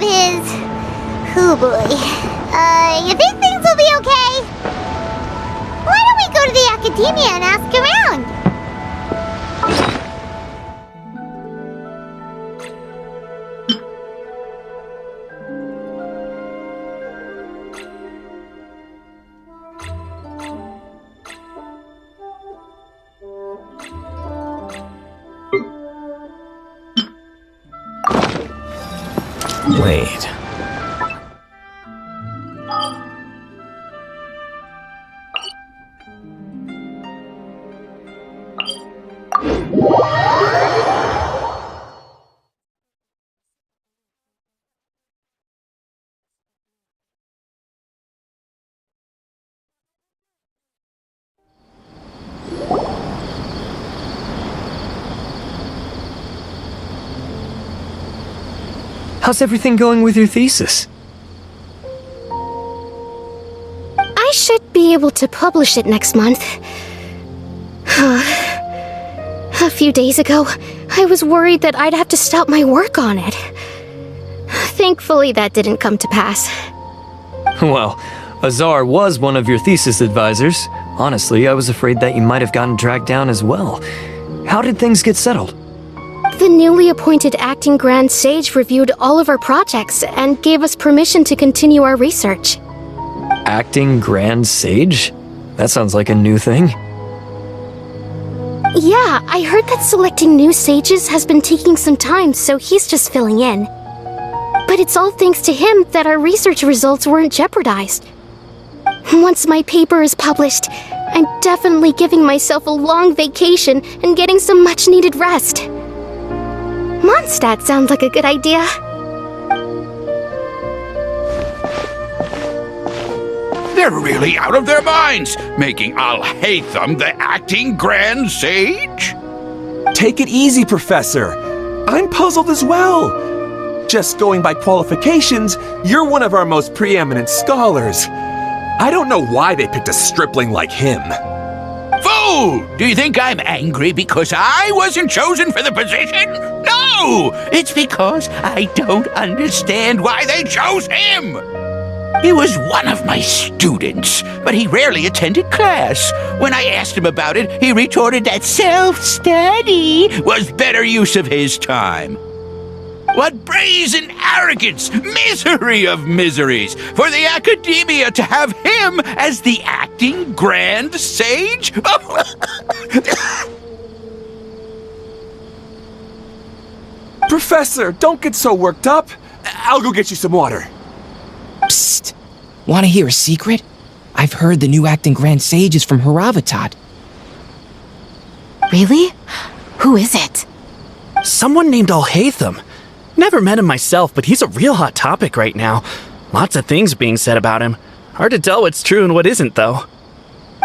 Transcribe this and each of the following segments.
his... Oh boy. You think things will be okay? Why don't we go to the academia and ask around? Wait. How's everything going with your thesis? I should be able to publish it next month. A few days ago, I was worried that I'd have to stop my work on it. Thankfully, that didn't come to pass. Well, Azar was one of your thesis advisors. Honestly, I was afraid that you might have gotten dragged down as well. How did things get settled? The newly appointed acting Grand Sage reviewed all of our projects and gave us permission to continue our research. Acting Grand Sage? That sounds like a new thing. Yeah, I heard that selecting new sages has been taking some time, so he's just filling in. But it's all thanks to him that our research results weren't jeopardized. Once my paper is published, I'm definitely giving myself a long vacation and getting some much-needed rest. Mondstadt sounds like a good idea. They're really out of their minds, making Alhaitham the acting Grand Sage? Take it easy, Professor. I'm puzzled as well. Just going by qualifications, you're one of our most preeminent scholars. I don't know why they picked a stripling like him. Fool! Do you think I'm angry because I wasn't chosen for the position? No! It's because I don't understand why they chose him! He was one of my students, but he rarely attended class. When I asked him about it, he retorted that self-study was better use of his time. What brazen arrogance, misery of miseries, for the academia to have him as the acting Grand Sage? Professor, don't get so worked up. I'll go get you some water. Psst! Want to hear a secret? I've heard the new acting Grand Sage is from Haravatat. Really? Who is it? Someone named Alhaitham. Never met him myself, but he's a real hot topic right now. Lots of things being said about him. Hard to tell what's true and what isn't, though.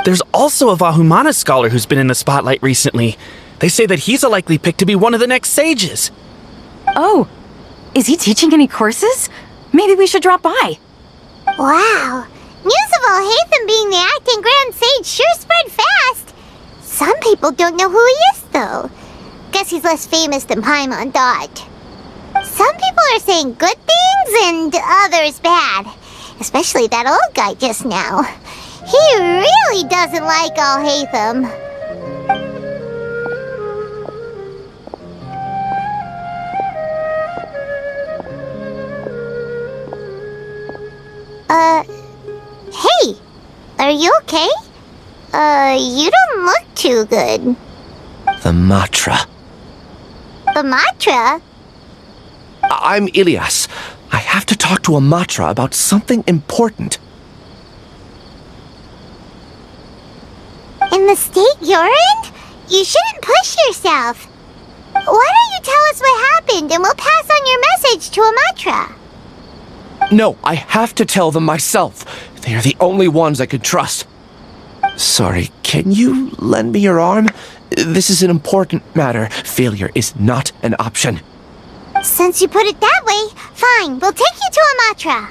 There's also a Vahumana scholar who's been in the spotlight recently. They say that he's a likely pick to be one of the next sages. Oh, is he teaching any courses? Maybe we should drop by. Wow. News of Alhaitham being the acting Grand Sage sure spread fast. Some people don't know who he is, though. Guess he's less famous than Paimon thought. Some people are saying good things and others bad. Especially that old guy just now. He really doesn't like Alhaitham. Hey! Are you okay? You don't look too good. The Matra. The Matra? I'm Ilias. I have to talk to a Matra about something important. In the state you're in? You shouldn't push yourself. Why don't you tell us what happened and we'll pass on your message to a Matra? No, I have to tell them myself. They are the only ones I could trust. Sorry, can you lend me your arm? This is an important matter. Failure is not an option. Since you put it that way, fine, we'll take you to a Matra.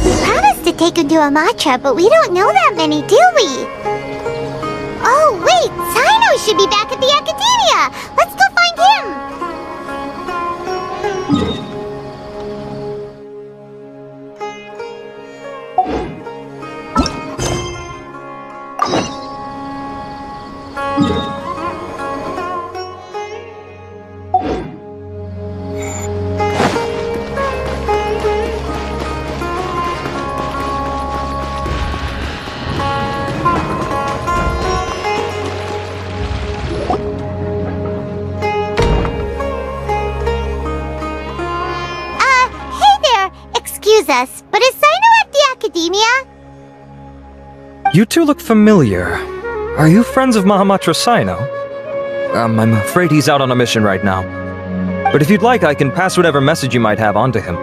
He promised to take him to Amatra, but we don't know that many, do we? Oh, wait! Sino should be back at the Academia! Let's go find him! Excuse us, but is Sino at the Academia? You two look familiar. Are you friends of Mahamatra Sino? I'm afraid he's out on a mission right now. But if you'd like, I can pass whatever message you might have on to him.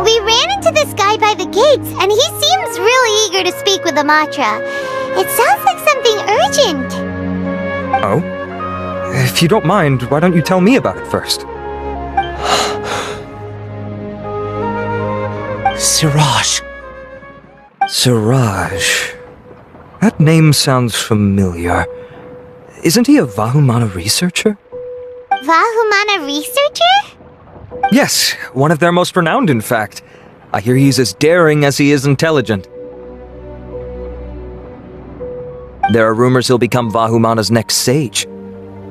We ran into this guy by the gates, and he seems really eager to speak with Amatra. It sounds like something urgent. Oh? If you don't mind, why don't you tell me about it first? Siraj. Siraj. That name sounds familiar. Isn't he a Vahumana researcher? Vahumana researcher? Yes, one of their most renowned, in fact. I hear he's as daring as he is intelligent. There are rumors he'll become Vahumana's next sage.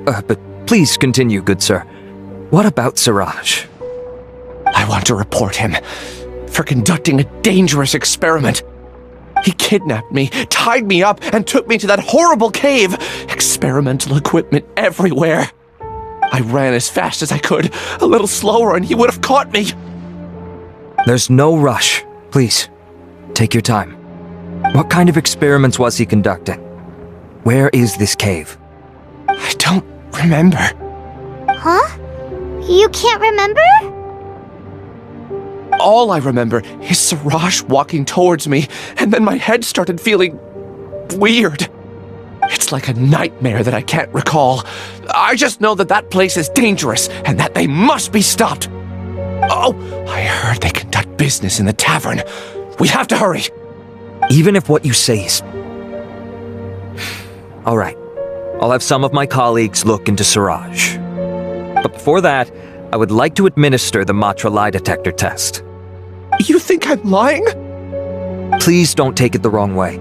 But please continue, good sir. What about Siraj? I want to report him for conducting a dangerous experiment. He kidnapped me, tied me up, and took me to that horrible cave. Experimental equipment everywhere. I ran as fast as I could, a little slower, and he would have caught me. There's no rush. Please, take your time. What kind of experiments was he conducting? Where is this cave? I don't remember. Huh? You can't remember? All I remember is Siraj walking towards me, and then my head started feeling weird. It's like a nightmare that I can't recall. I just know that that place is dangerous, and that they must be stopped. Oh, I heard they conduct business in the tavern. We have to hurry. Even if what you say is... All right. I'll have some of my colleagues look into Siraj. But before that, I would like to administer the Matra lie detector test. You think I'm lying? Please don't take it the wrong way.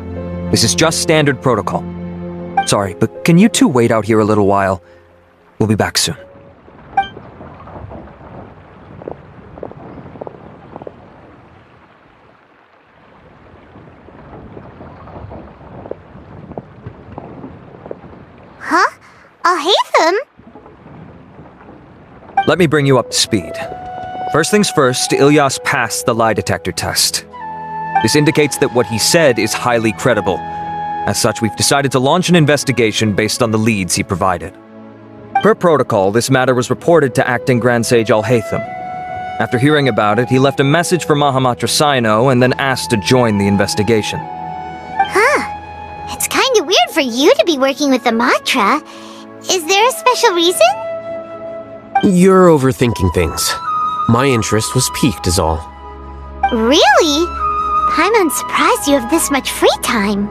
This is just standard protocol. Sorry, but can you two wait out here a little while? We'll be back soon. Huh? Alhaitham? Let me bring you up to speed. First things first, Ilyas passed the lie detector test. This indicates that what he said is highly credible. As such, we've decided to launch an investigation based on the leads he provided. Per protocol, this matter was reported to Acting Grand Sage Alhaitham. After hearing about it, he left a message for Mahamatra Sino and then asked to join the investigation. Huh. It's kinda weird for you to be working with the Matra. Is there a special reason? You're overthinking things. My interest was piqued is all. Really? I'm unsurprised you have this much free time.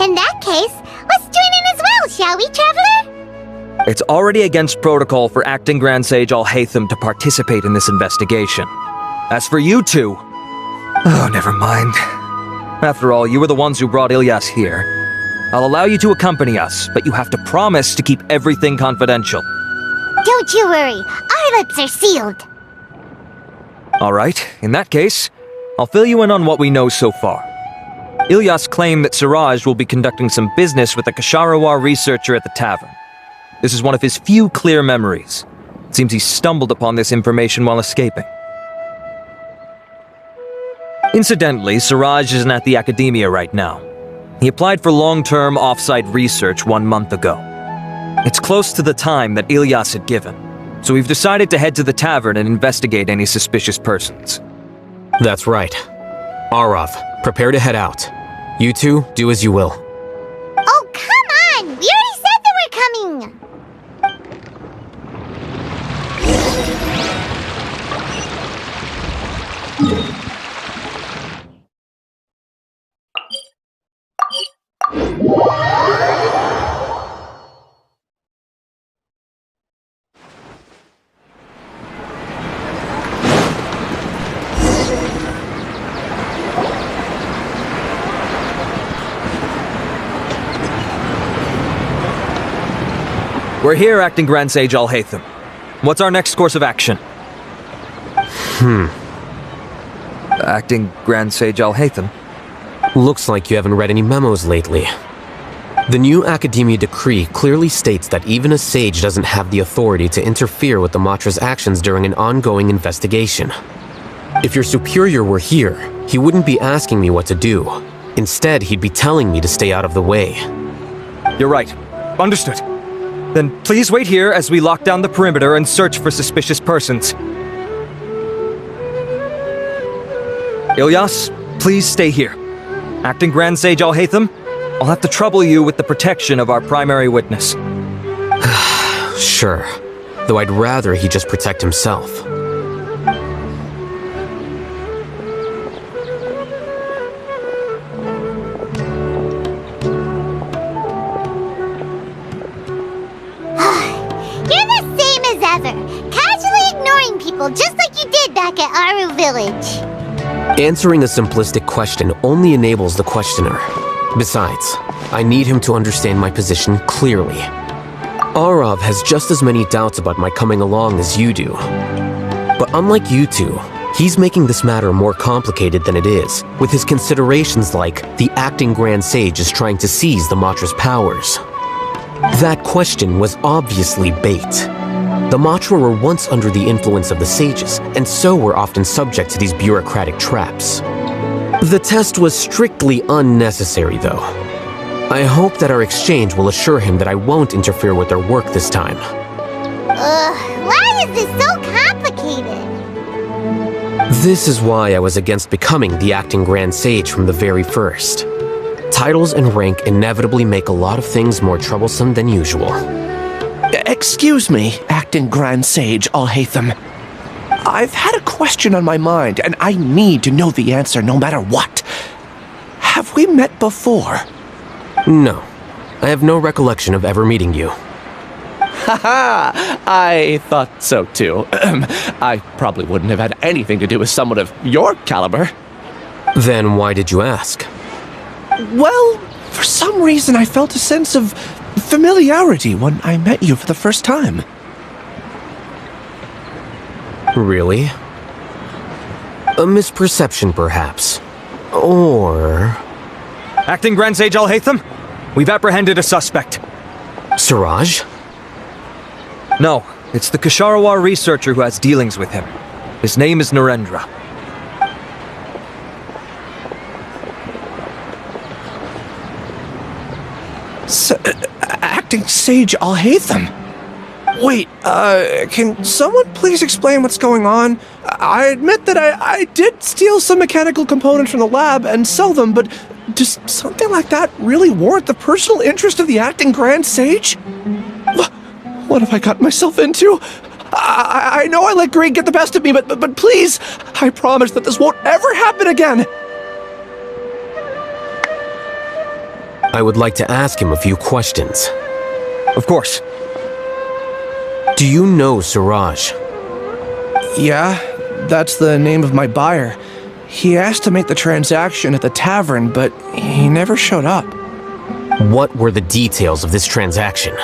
In that case, let's join in as well, shall we, Traveler? It's already against protocol for Acting Grand Sage Alhaitham to participate in this investigation. As for you two... Oh, never mind. After all, you were the ones who brought Ilyas here. I'll allow you to accompany us, but you have to promise to keep everything confidential. Don't you worry, our lips are sealed. All right, in that case, I'll fill you in on what we know so far. Ilyas claimed that Siraj will be conducting some business with a Kasharawar researcher at the tavern. This is one of his few clear memories. It seems he stumbled upon this information while escaping. Incidentally, Siraj isn't at the Academia right now. He applied for long-term off-site research 1 month ago. It's close to the time that Ilyas had given, so we've decided to head to the tavern and investigate any suspicious persons. That's right. Arav, prepare to head out. You two, do as you will. Oh, come on! We already said that we're coming! We're here, Acting Grand Sage Alhaitham. What's our next course of action? Acting Grand Sage Alhaitham? Looks like you haven't read any memos lately. The new Academia decree clearly states that even a sage doesn't have the authority to interfere with the Matra's actions during an ongoing investigation. If your superior were here, he wouldn't be asking me what to do. Instead, he'd be telling me to stay out of the way. You're right. Understood. Then please wait here as we lock down the perimeter and search for suspicious persons. Ilyas, please stay here. Acting Grand Sage Alhaitham, I'll have to trouble you with the protection of our primary witness. Sure, though I'd rather he just protect himself. You're the same as ever, casually ignoring people just like you did back at Aru Village. Answering a simplistic question only enables the questioner. Besides, I need him to understand my position clearly. Arav has just as many doubts about my coming along as you do. But unlike you two, he's making this matter more complicated than it is, with his considerations like the acting Grand Sage is trying to seize the Matra's powers. That question was obviously bait. The Matra were once under the influence of the sages, and so were often subject to these bureaucratic traps. The test was strictly unnecessary, though. I hope that our exchange will assure him that I won't interfere with their work this time. Why is this so complicated? This is why I was against becoming the acting Grand Sage from the very first. Titles and rank inevitably make a lot of things more troublesome than usual. Excuse me, Acting Grand Sage Alhaitham. I've had a question on my mind, and I need to know the answer no matter what. Have we met before? No. I have no recollection of ever meeting you. Haha, I thought so too. I probably wouldn't have had anything to do with someone of your caliber. Then why did you ask? Well, for some reason I felt a sense of familiarity when I met you for the first time. Really? A misperception, perhaps. Or... Acting Grand Sage Alhaitham, we've apprehended a suspect. Siraj? No, it's the Kasharawar researcher who has dealings with him. His name is Narendra. Acting Sage Alhaitham? Wait, can someone please explain what's going on? I admit that I did steal some mechanical components from the lab and sell them, but does something like that really warrant the personal interest of the Acting Grand Sage? What have I gotten myself into? I know I let greed get the best of me, but please, I promise that this won't ever happen again! I would like to ask him a few questions. Of course. Do you know Siraj? Yeah, that's the name of my buyer. He asked to make the transaction at the tavern, but he never showed up. What were the details of this transaction?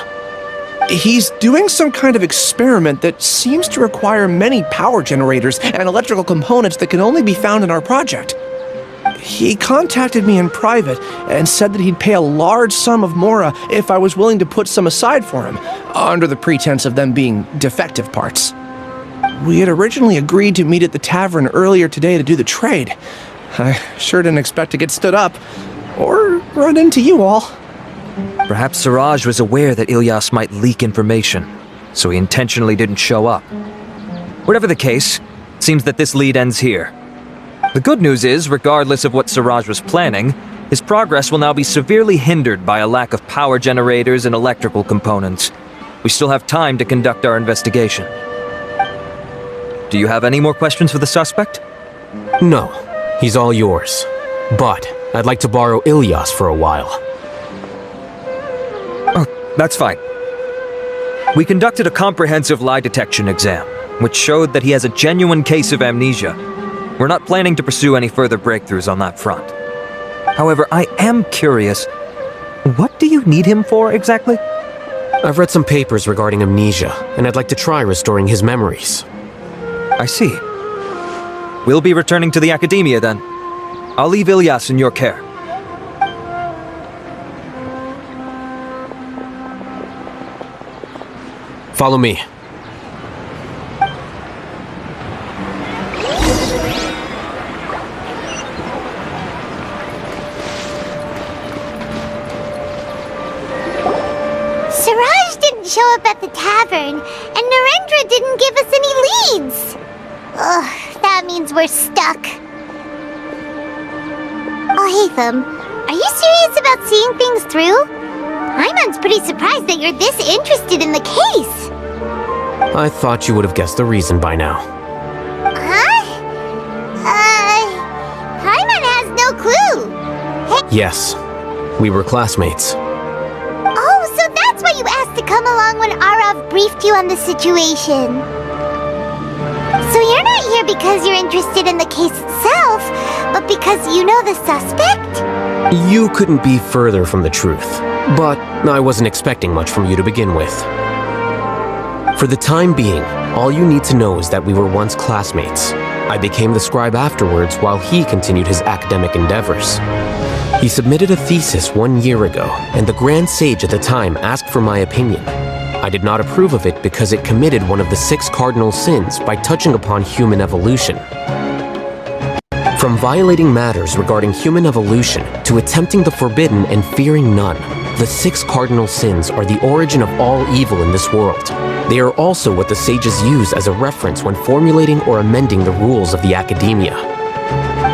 He's doing some kind of experiment that seems to require many power generators and electrical components that can only be found in our project. He contacted me in private and said that he'd pay a large sum of Mora if I was willing to put some aside for him, under the pretense of them being defective parts. We had originally agreed to meet at the tavern earlier today to do the trade. I sure didn't expect to get stood up, or run into you all. Perhaps Siraj was aware that Ilyas might leak information, so he intentionally didn't show up. Whatever the case, it seems that this lead ends here. The good news is, regardless of what Siraj was planning, his progress will now be severely hindered by a lack of power generators and electrical components. We still have time to conduct our investigation. Do you have any more questions for the suspect? No, he's all yours. But I'd like to borrow Ilyas for a while. Oh, that's fine. We conducted a comprehensive lie detection exam, which showed that he has a genuine case of amnesia. We're not planning to pursue any further breakthroughs on that front. However, I am curious, what do you need him for exactly? I've read some papers regarding amnesia, and I'd like to try restoring his memories. I see. We'll be returning to the Academia then. I'll leave Ilyas in your care. Follow me. Siraj didn't show up at the tavern, and Narendra didn't give us any leads. Ugh, that means we're stuck. Alhaitham, are you serious about seeing things through? Paimon's pretty surprised that you're this interested in the case. I thought you would have guessed the reason by now. Huh? Paimon has no clue. Hey. Yes, we were classmates. Oh, so that's why you asked to come along when Arav briefed you on the situation. So you're not here because you're interested in the case itself, but because you know the suspect? You couldn't be further from the truth, but I wasn't expecting much from you to begin with. For the time being, all you need to know is that we were once classmates. I became the scribe afterwards while he continued his academic endeavors. He submitted a thesis 1 year ago, and the Grand Sage at the time asked for my opinion. I did not approve of it because it committed one of the 6 cardinal sins by touching upon human evolution. From violating matters regarding human evolution to attempting the forbidden and fearing none, the 6 cardinal sins are the origin of all evil in this world. They are also what the sages use as a reference when formulating or amending the rules of the Academia.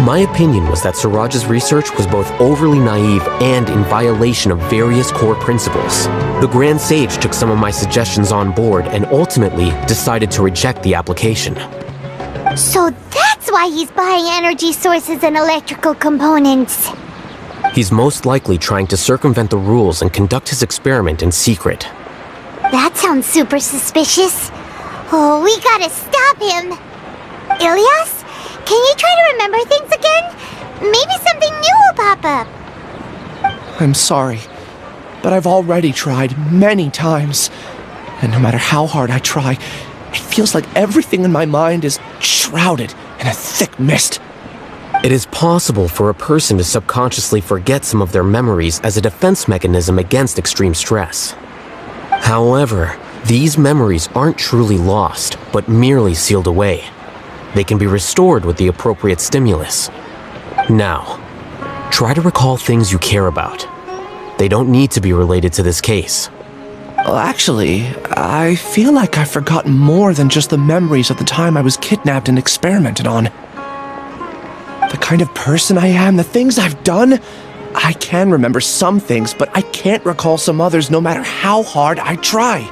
My opinion was that Siraj's research was both overly naive and in violation of various core principles. The Grand Sage took some of my suggestions on board and ultimately decided to reject the application. So that's why he's buying energy sources and electrical components. He's most likely trying to circumvent the rules and conduct his experiment in secret. That sounds super suspicious. Oh, we gotta stop him. Ilyas, can you try to remember things again? Maybe something new will pop up. I'm sorry, but I've already tried many times. And no matter how hard I try, it feels like everything in my mind is shrouded in a thick mist. It is possible for a person to subconsciously forget some of their memories as a defense mechanism against extreme stress. However, these memories aren't truly lost, but merely sealed away. They can be restored with the appropriate stimulus. Now, try to recall things you care about. They don't need to be related to this case. Well, actually, I feel like I've forgotten more than just the memories of the time I was kidnapped and experimented on. The kind of person I am, the things I've done, I can remember some things, but I can't recall some others no matter how hard I try.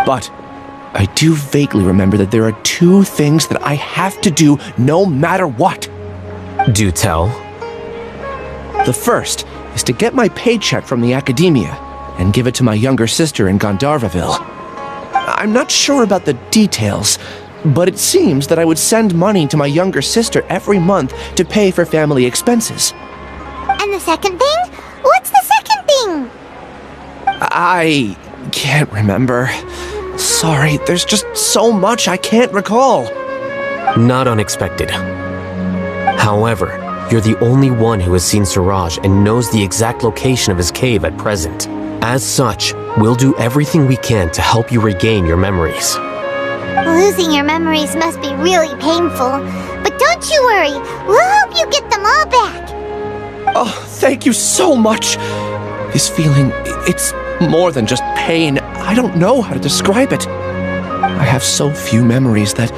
But I do vaguely remember that there are 2 things that I have to do no matter what. Do tell. The first is to get my paycheck from the Academia and give it to my younger sister in Gandharvaville. I'm not sure about the details, but it seems that I would send money to my younger sister every month to pay for family expenses. And the second thing? What's the second thing? I can't remember. Sorry, there's just so much I can't recall. Not unexpected. However, you're the only one who has seen Siraj and knows the exact location of his cave at present. As such, we'll do everything we can to help you regain your memories. Losing your memories must be really painful. But don't you worry, we'll help you get them all back. Oh, thank you so much. This feeling, it's more than just pain. I don't know how to describe it. I have so few memories that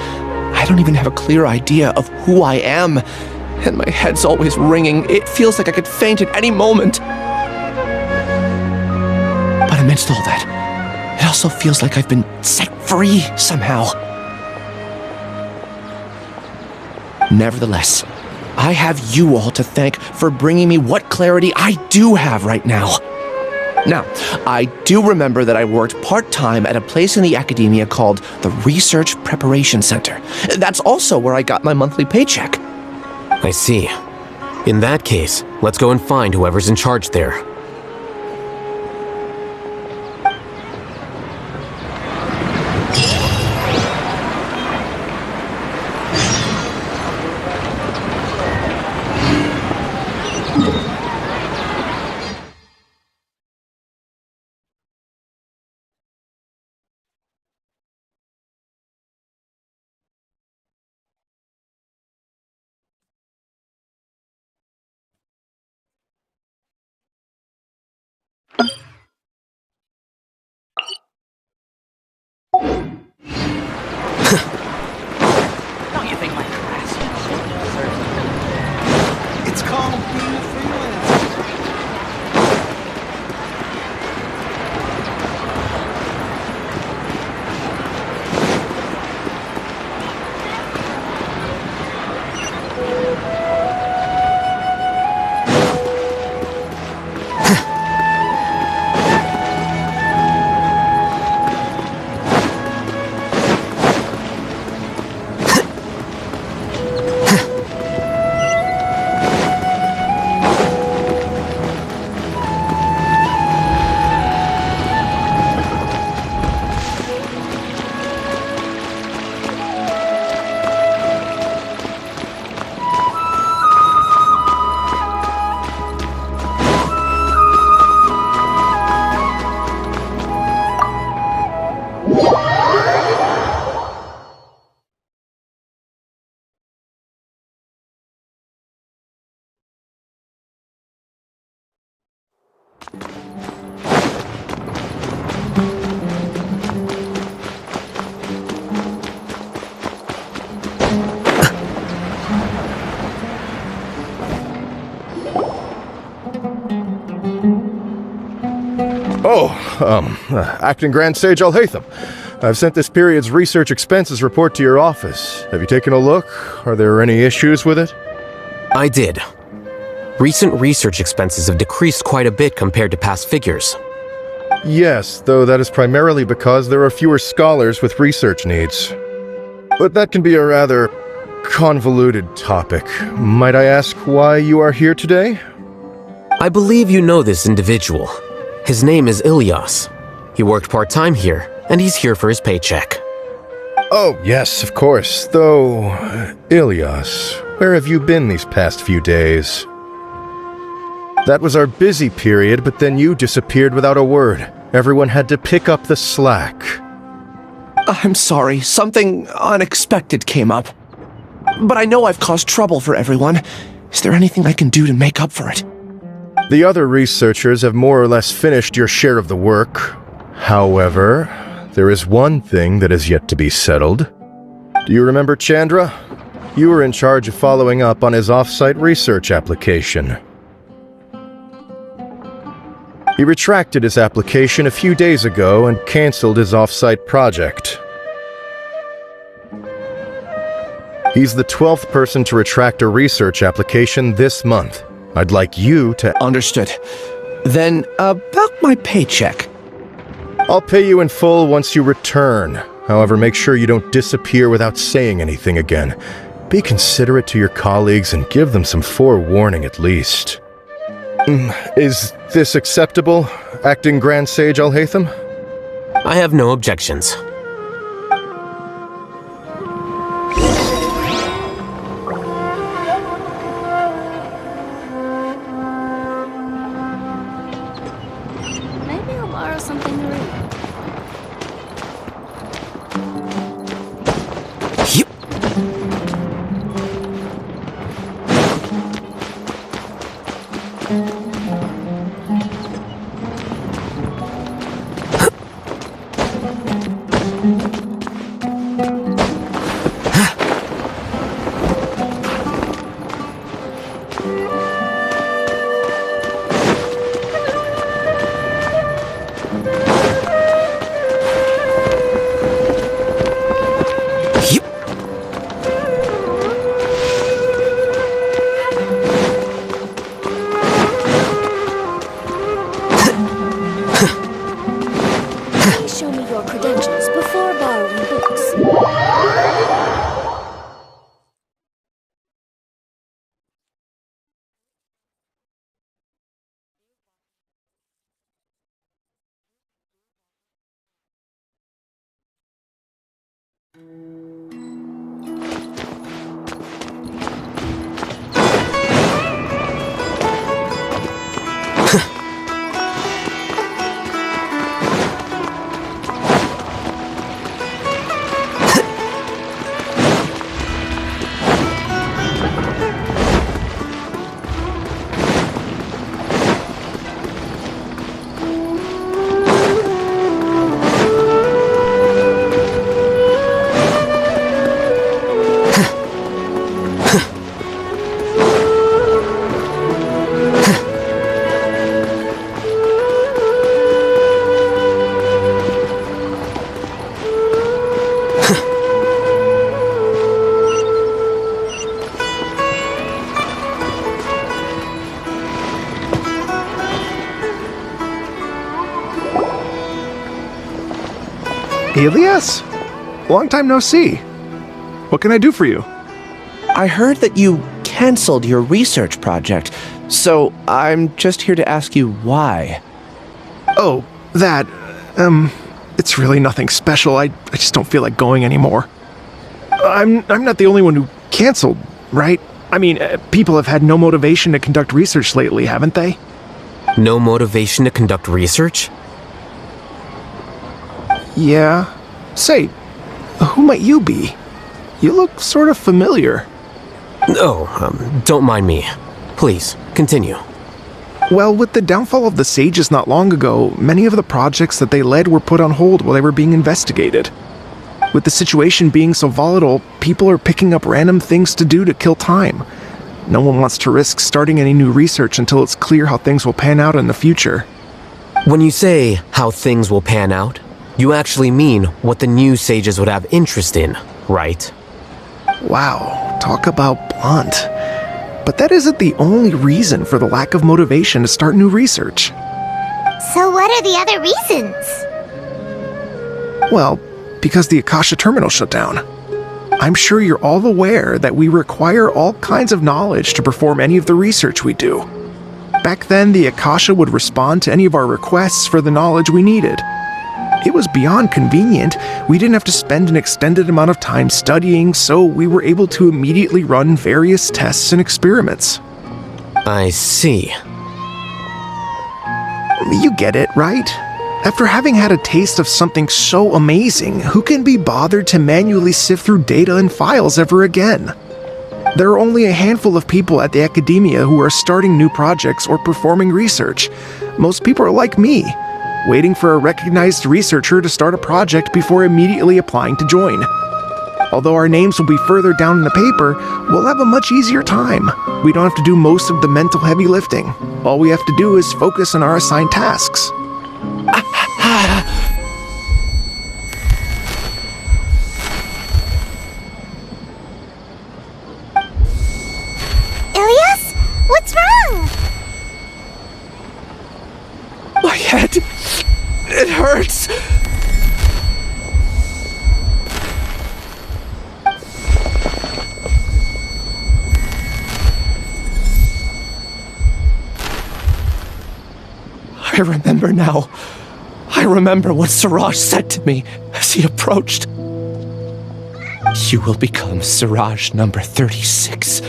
I don't even have a clear idea of who I am. And my head's always ringing. It feels like I could faint at any moment. But amidst all that, it also feels like I've been set free somehow. Nevertheless, I have you all to thank for bringing me what clarity I do have right now. Now, I do remember that I worked part-time at a place in the Academia called the Research Preparation Center. That's also where I got my monthly paycheck. I see. In that case, let's go and find whoever's in charge there. Acting Grand Sage Alhaitham. I've sent this period's research expenses report to your office. Have you taken a look? Are there any issues with it? I did. Recent research expenses have decreased quite a bit compared to past figures. Yes, though that is primarily because there are fewer scholars with research needs. But that can be a rather convoluted topic. Might I ask why you are here today? I believe you know this individual. His name is Ilyas. He worked part-time here, and he's here for his paycheck. Oh, yes, of course. Though, Ilyas, where have you been these past few days? That was our busy period, but then you disappeared without a word. Everyone had to pick up the slack. I'm sorry, something unexpected came up. But I know I've caused trouble for everyone. Is there anything I can do to make up for it? The other researchers have more or less finished your share of the work. However, there is one thing that is yet to be settled. Do you remember Chandra? You were in charge of following up on his off-site research application. He retracted his application a few days ago and canceled his off-site project. He's the 12th person to retract a research application this month. I'd like you to... Understood. Then, about my paycheck. I'll pay you in full once you return. However, make sure you don't disappear without saying anything again. Be considerate to your colleagues and give them some forewarning at least. Is this acceptable, Acting Grand Sage Alhaitham? I have no objections. Maybe I'll borrow something to read. Show me your credentials before borrowing books. Ilyas? Long time no see. What can I do for you? I heard that you canceled your research project, so I'm just here to ask you why. Oh, that... it's really nothing special. I just don't feel like going anymore. I'm not the only one who canceled, right? I mean, people have had no motivation to conduct research lately, haven't they? No motivation to conduct research? Yeah. Say, who might you be? You look sort of familiar. Oh, don't mind me. Please, continue. Well, with the downfall of the Sages not long ago, many of the projects that they led were put on hold while they were being investigated. With the situation being so volatile, people are picking up random things to do to kill time. No one wants to risk starting any new research until it's clear how things will pan out in the future. When you say how things will pan out, you actually mean what the new sages would have interest in, right? Wow, talk about blunt. But that isn't the only reason for the lack of motivation to start new research. So what are the other reasons? Well, because the Akasha terminal shut down. I'm sure you're all aware that we require all kinds of knowledge to perform any of the research we do. Back then, the Akasha would respond to any of our requests for the knowledge we needed. It was beyond convenient. We didn't have to spend an extended amount of time studying, so we were able to immediately run various tests and experiments. I see. You get it, right? After having had a taste of something so amazing, who can be bothered to manually sift through data and files ever again? There are only a handful of people at the academia who are starting new projects or performing research. Most people are like me, waiting for a recognized researcher to start a project before immediately applying to join. Although our names will be further down in the paper, we'll have a much easier time. We don't have to do most of the mental heavy lifting. All we have to do is focus on our assigned tasks. Ilias? What's wrong? My head. It hurts. I remember now. I remember what Siraj said to me as he approached. You will become Siraj number 36.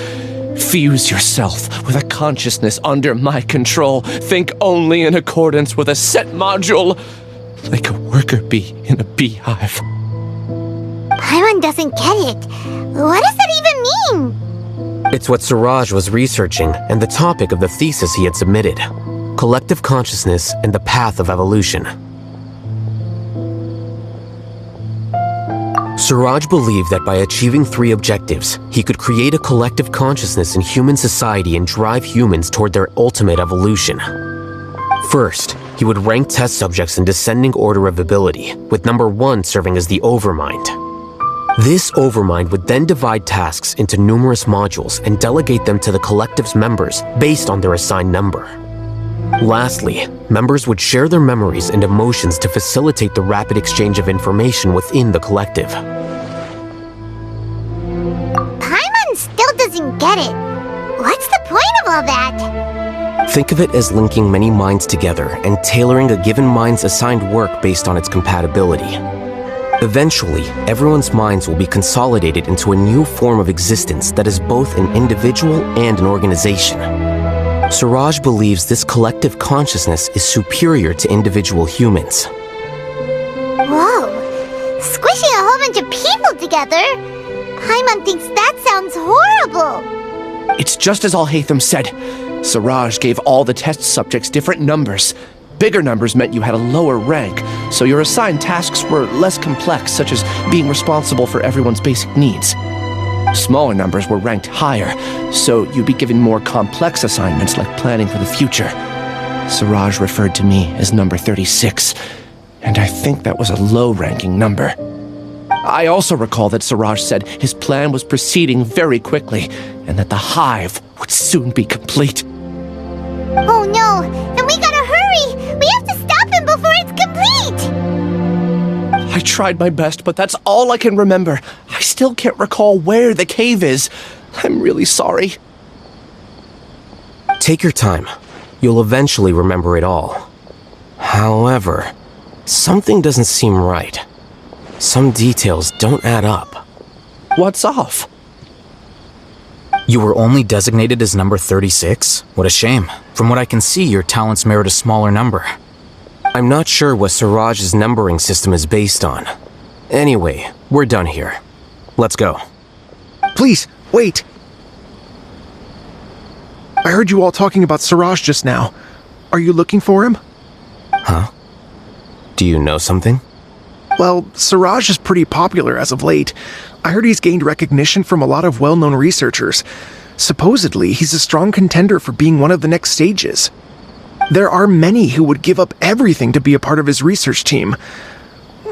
Fuse yourself with a consciousness under my control. Think only in accordance with a set module, like a worker bee in a beehive. Paimon doesn't get it. What does that even mean? It's what Siraj was researching and the topic of the thesis he had submitted. Collective consciousness and the path of evolution. Siraj believed that by achieving 3 objectives, he could create a collective consciousness in human society and drive humans toward their ultimate evolution. First, he would rank test subjects in descending order of ability, with number 1 serving as the Overmind. This Overmind would then divide tasks into numerous modules and delegate them to the collective's members based on their assigned number. Lastly, members would share their memories and emotions to facilitate the rapid exchange of information within the collective. Paimon still doesn't get it. What's the point of all that? Think of it as linking many minds together and tailoring a given mind's assigned work based on its compatibility. Eventually, everyone's minds will be consolidated into a new form of existence that is both an individual and an organization. Siraj believes this collective consciousness is superior to individual humans. Whoa! Squishing a whole bunch of people together? Paimon thinks that sounds horrible. It's just as Alhaitham said. Siraj gave all the test subjects different numbers. Bigger numbers meant you had a lower rank, so your assigned tasks were less complex, such as being responsible for everyone's basic needs. Smaller numbers were ranked higher, so you'd be given more complex assignments like planning for the future. Siraj referred to me as number 36, and I think that was a low-ranking number. I also recall that Siraj said his plan was proceeding very quickly, and that the hive would soon be complete. Oh no! Then we gotta hurry! We have to stop him before it's complete! I tried my best, but that's all I can remember. I still can't recall where the cave is. I'm really sorry. Take your time. You'll eventually remember it all. However, something doesn't seem right. Some details don't add up. What's off? You were only designated as number 36? What a shame. From what I can see, your talents merit a smaller number. I'm not sure what Siraj's numbering system is based on. Anyway, we're done here. Let's go. Please, wait! I heard you all talking about Siraj just now. Are you looking for him? Huh? Do you know something? Well, Siraj is pretty popular as of late. I heard he's gained recognition from a lot of well-known researchers. Supposedly, he's a strong contender for being one of the next sages. There are many who would give up everything to be a part of his research team.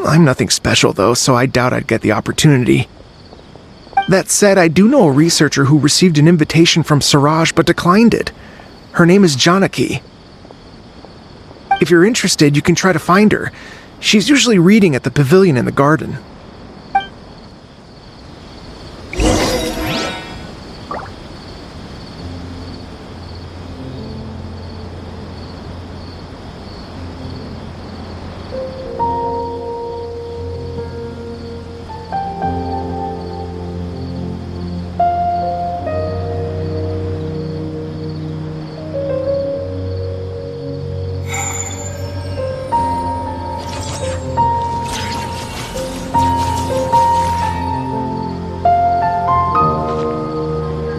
I'm nothing special, though, so I doubt I'd get the opportunity. That said, I do know a researcher who received an invitation from Siraj but declined it. Her name is Janaki. If you're interested, you can try to find her. She's usually reading at the pavilion in the garden.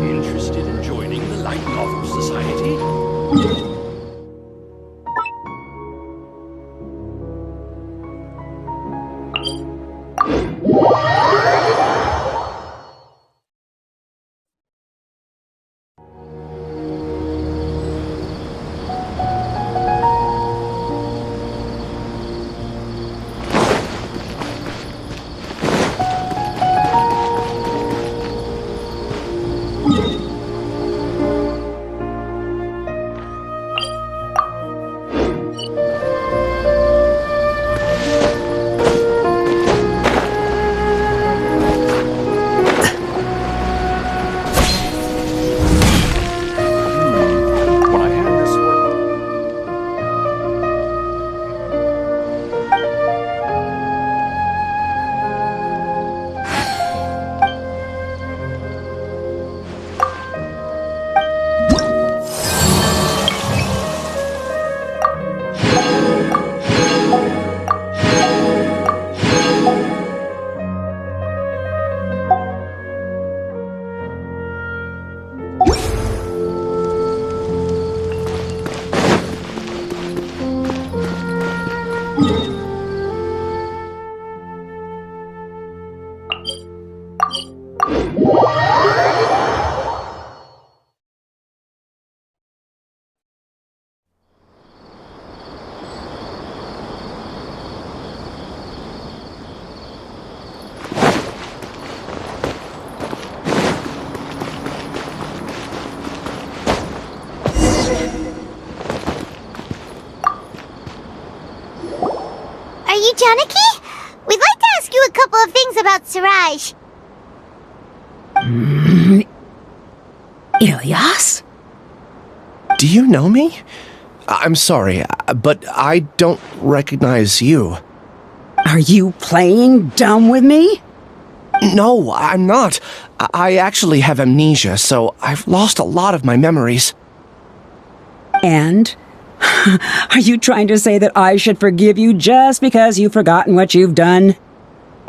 Interested in joining the Light Novel Society? Are you Janaki? We'd like to ask you a couple of things about Siraj. Ilyas? Do you know me? I'm sorry, but I don't recognize you. Are you playing dumb with me? No, I'm not. I actually have amnesia, so I've lost a lot of my memories. And? Are you trying to say that I should forgive you just because you've forgotten what you've done?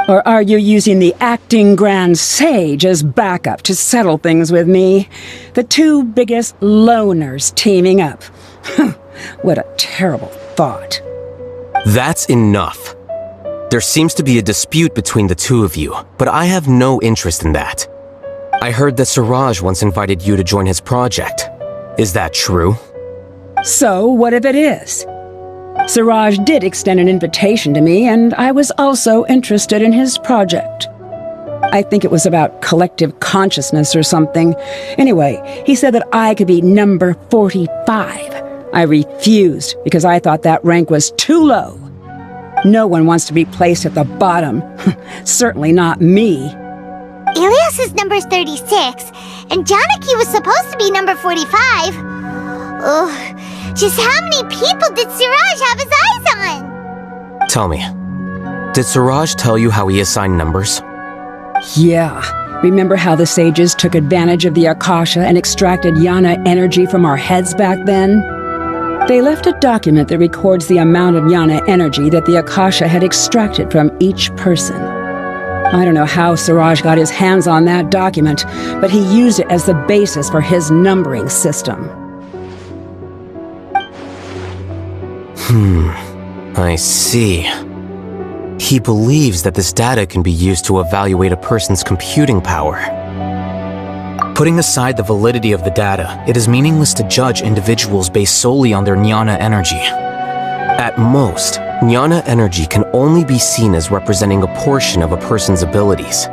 Or are you using the acting Grand Sage as backup to settle things with me? The two biggest loners teaming up. What a terrible thought. That's enough. There seems to be a dispute between the two of you, but I have no interest in that. I heard that Siraj once invited you to join his project. Is that true? So, what if it is? Siraj did extend an invitation to me, and I was also interested in his project. I think it was about collective consciousness or something. Anyway, he said that I could be number 45. I refused because I thought that rank was too low. No one wants to be placed at the bottom. Certainly not me. Ilyas is number 36, and Janaki was supposed to be number 45. Ugh. Just how many people did Siraj have his eyes on? Tell me, did Siraj tell you how he assigned numbers? Yeah. Remember how the sages took advantage of the Akasha and extracted Yana energy from our heads back then? They left a document that records the amount of Yana energy that the Akasha had extracted from each person. I don't know how Siraj got his hands on that document, but he used it as the basis for his numbering system. I see. He believes that this data can be used to evaluate a person's computing power. Putting aside the validity of the data, it is meaningless to judge individuals based solely on their jnana energy. At most, jnana energy can only be seen as representing a portion of a person's abilities.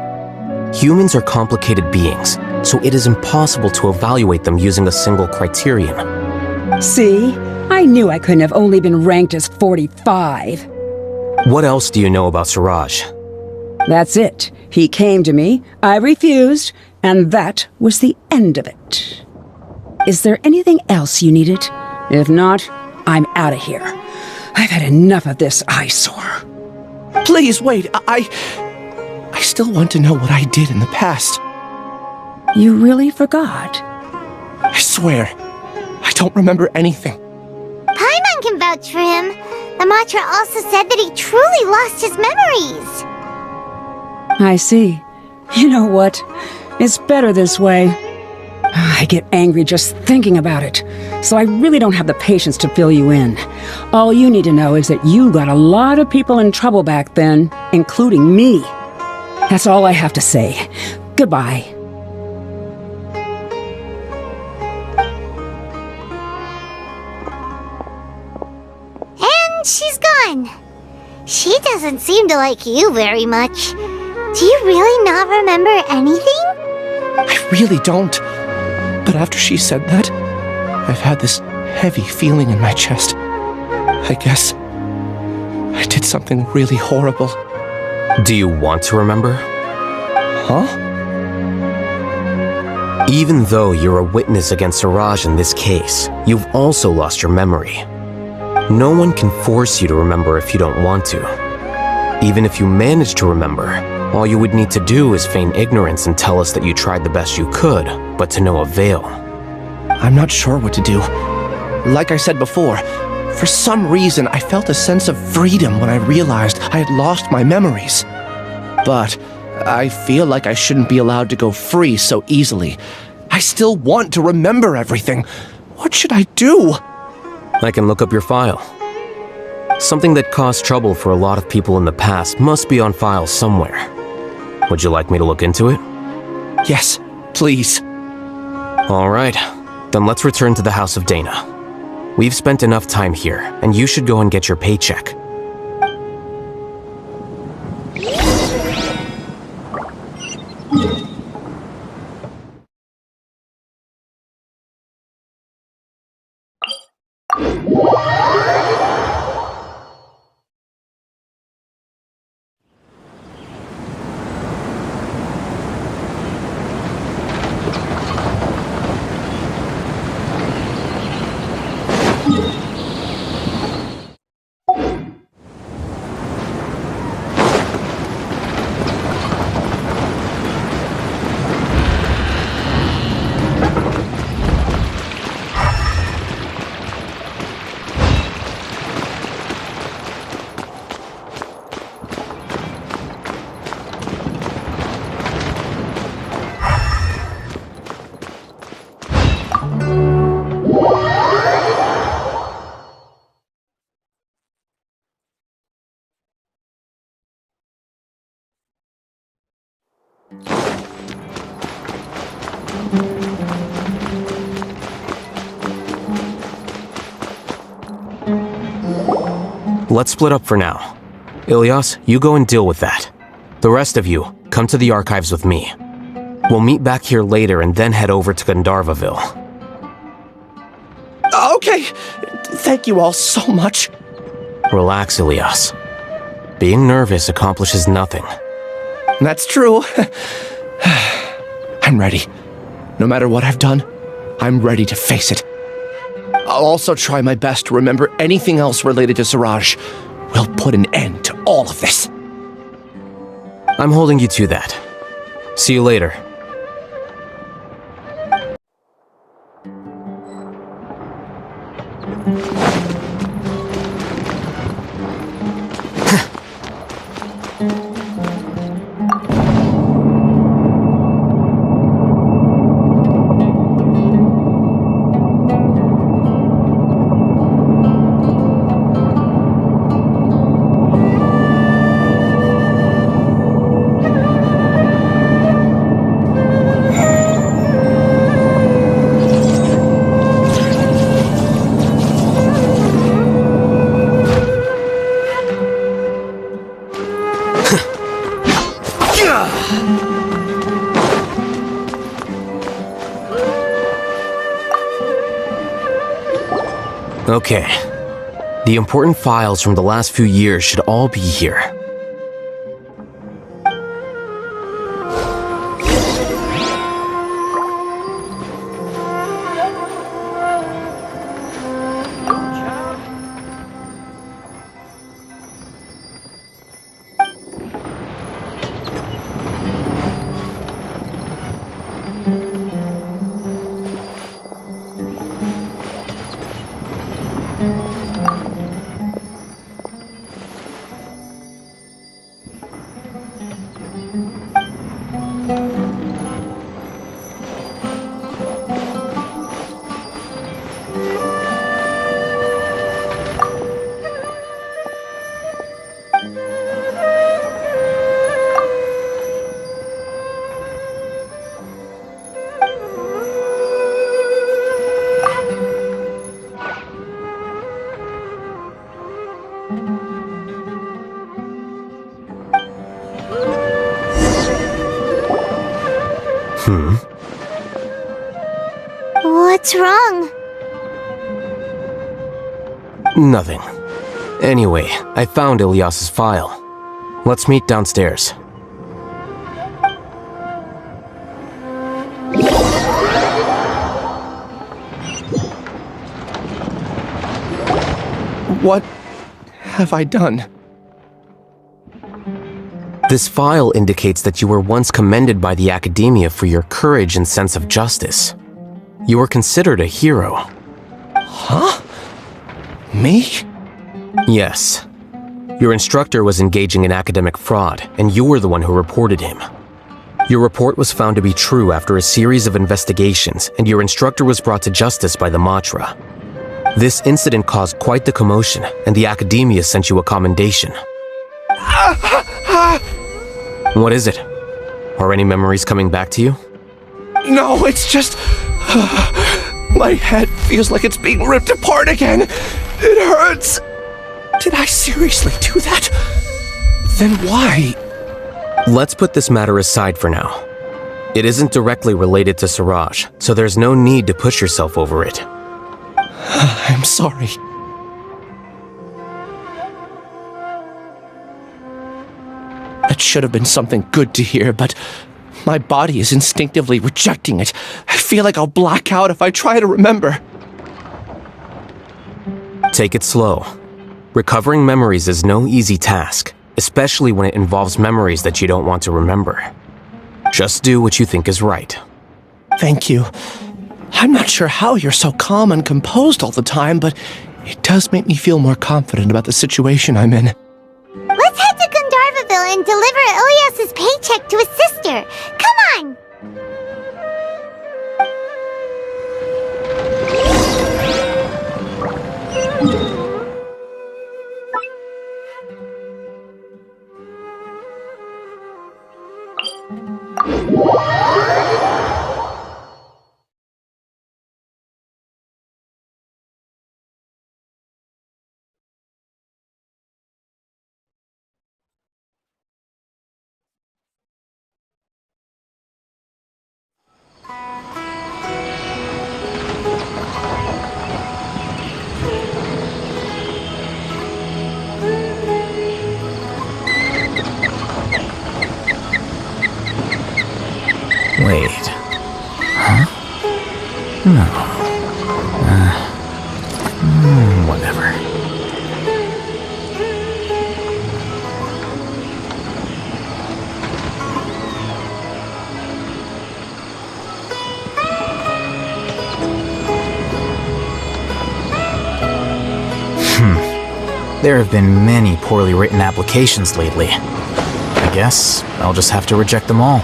Humans are complicated beings, so it is impossible to evaluate them using a single criterion. See? I knew I couldn't have only been ranked as 45. What else do you know about Suraj? That's it. He came to me, I refused, and that was the end of it. Is there anything else you needed? If not, I'm out of here. I've had enough of this eyesore. Please wait. I still want to know what I did in the past. You really forgot? I swear, I don't remember anything. Paimon can vouch for him. The mantra also said that he truly lost his memories. I see. You know what? It's better this way. I get angry just thinking about it, so I really don't have the patience to fill you in. All you need to know is that you got a lot of people in trouble back then, including me. That's all I have to say. Goodbye. And she's gone. She doesn't seem to like you very much. Do you really not remember anything? I really don't. But after she said that, I've had this heavy feeling in my chest. I guess I did something really horrible. Do you want to remember? Huh? Even though you're a witness against Suraj in this case, you've also lost your memory. No one can force you to remember if you don't want to. Even if you manage to remember, all you would need to do is feign ignorance and tell us that you tried the best you could, but to no avail. I'm not sure what to do. Like I said before, for some reason I felt a sense of freedom when I realized I had lost my memories. But I feel like I shouldn't be allowed to go free so easily. I still want to remember everything. What should I do? I can look up your file. Something that caused trouble for a lot of people in the past must be on file somewhere. Would you like me to look into it? Yes, please. All right, then let's return to the House of Dana. We've spent enough time here, and you should go and get your paycheck. Let's split up for now. Ilyas, you go and deal with that. The rest of you, come to the archives with me. We'll meet back here later and then head over to Gandharvaville. Okay, thank you all so much. Relax, Ilyas. Being nervous accomplishes nothing. That's true. I'm ready. No matter what I've done, I'm ready to face it. I'll also try my best to remember anything else related to Suraj. We'll put an end to all of this. I'm holding you to that. See you later. Okay. The important files from the last few years should all be here. What's wrong? Nothing. Anyway, I found Ilyas's file. Let's meet downstairs. What have I done? This file indicates that you were once commended by the academia for your courage and sense of justice. You were considered a hero. Huh? Me? Yes. Your instructor was engaging in academic fraud, and you were the one who reported him. Your report was found to be true after a series of investigations, and your instructor was brought to justice by the Matra. This incident caused quite the commotion, and the academia sent you a commendation. What is it? Are any memories coming back to you? No, it's just... my head feels like it's being ripped apart again. It hurts. Did I seriously do that? Then why? Let's put this matter aside for now. It isn't directly related to Siraj, so there's no need to push yourself over it. I'm sorry. It should have been something good to hear, but my body is instinctively rejecting it. I feel like I'll black out if I try to remember. Take it slow. Recovering memories is no easy task, especially when it involves memories that you don't want to remember. Just do what you think is right. Thank you. I'm not sure how you're so calm and composed all the time, but it does make me feel more confident about the situation I'm in. Let's head to Gandharvaville and deliver Ilyas's paycheck to his sister. Come on! Wait. Huh? No. Whatever. There have been many poorly written applications lately. I guess I'll just have to reject them all.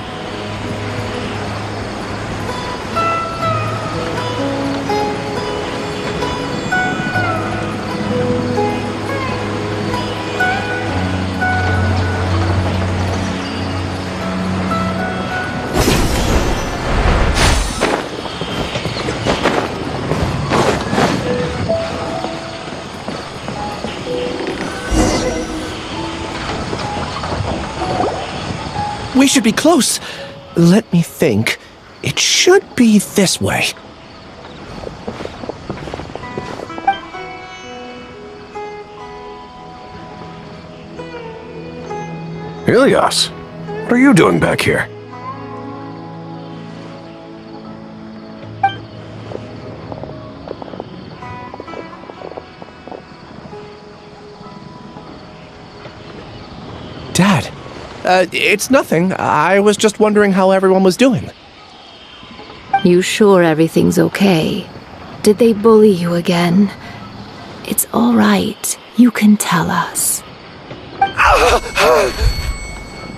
We should be close. Let me think. It should be this way. Ilias, what are you doing back here? Dad, it's nothing. I was just wondering how everyone was doing. You sure everything's okay? Did they bully you again? It's all right. You can tell us.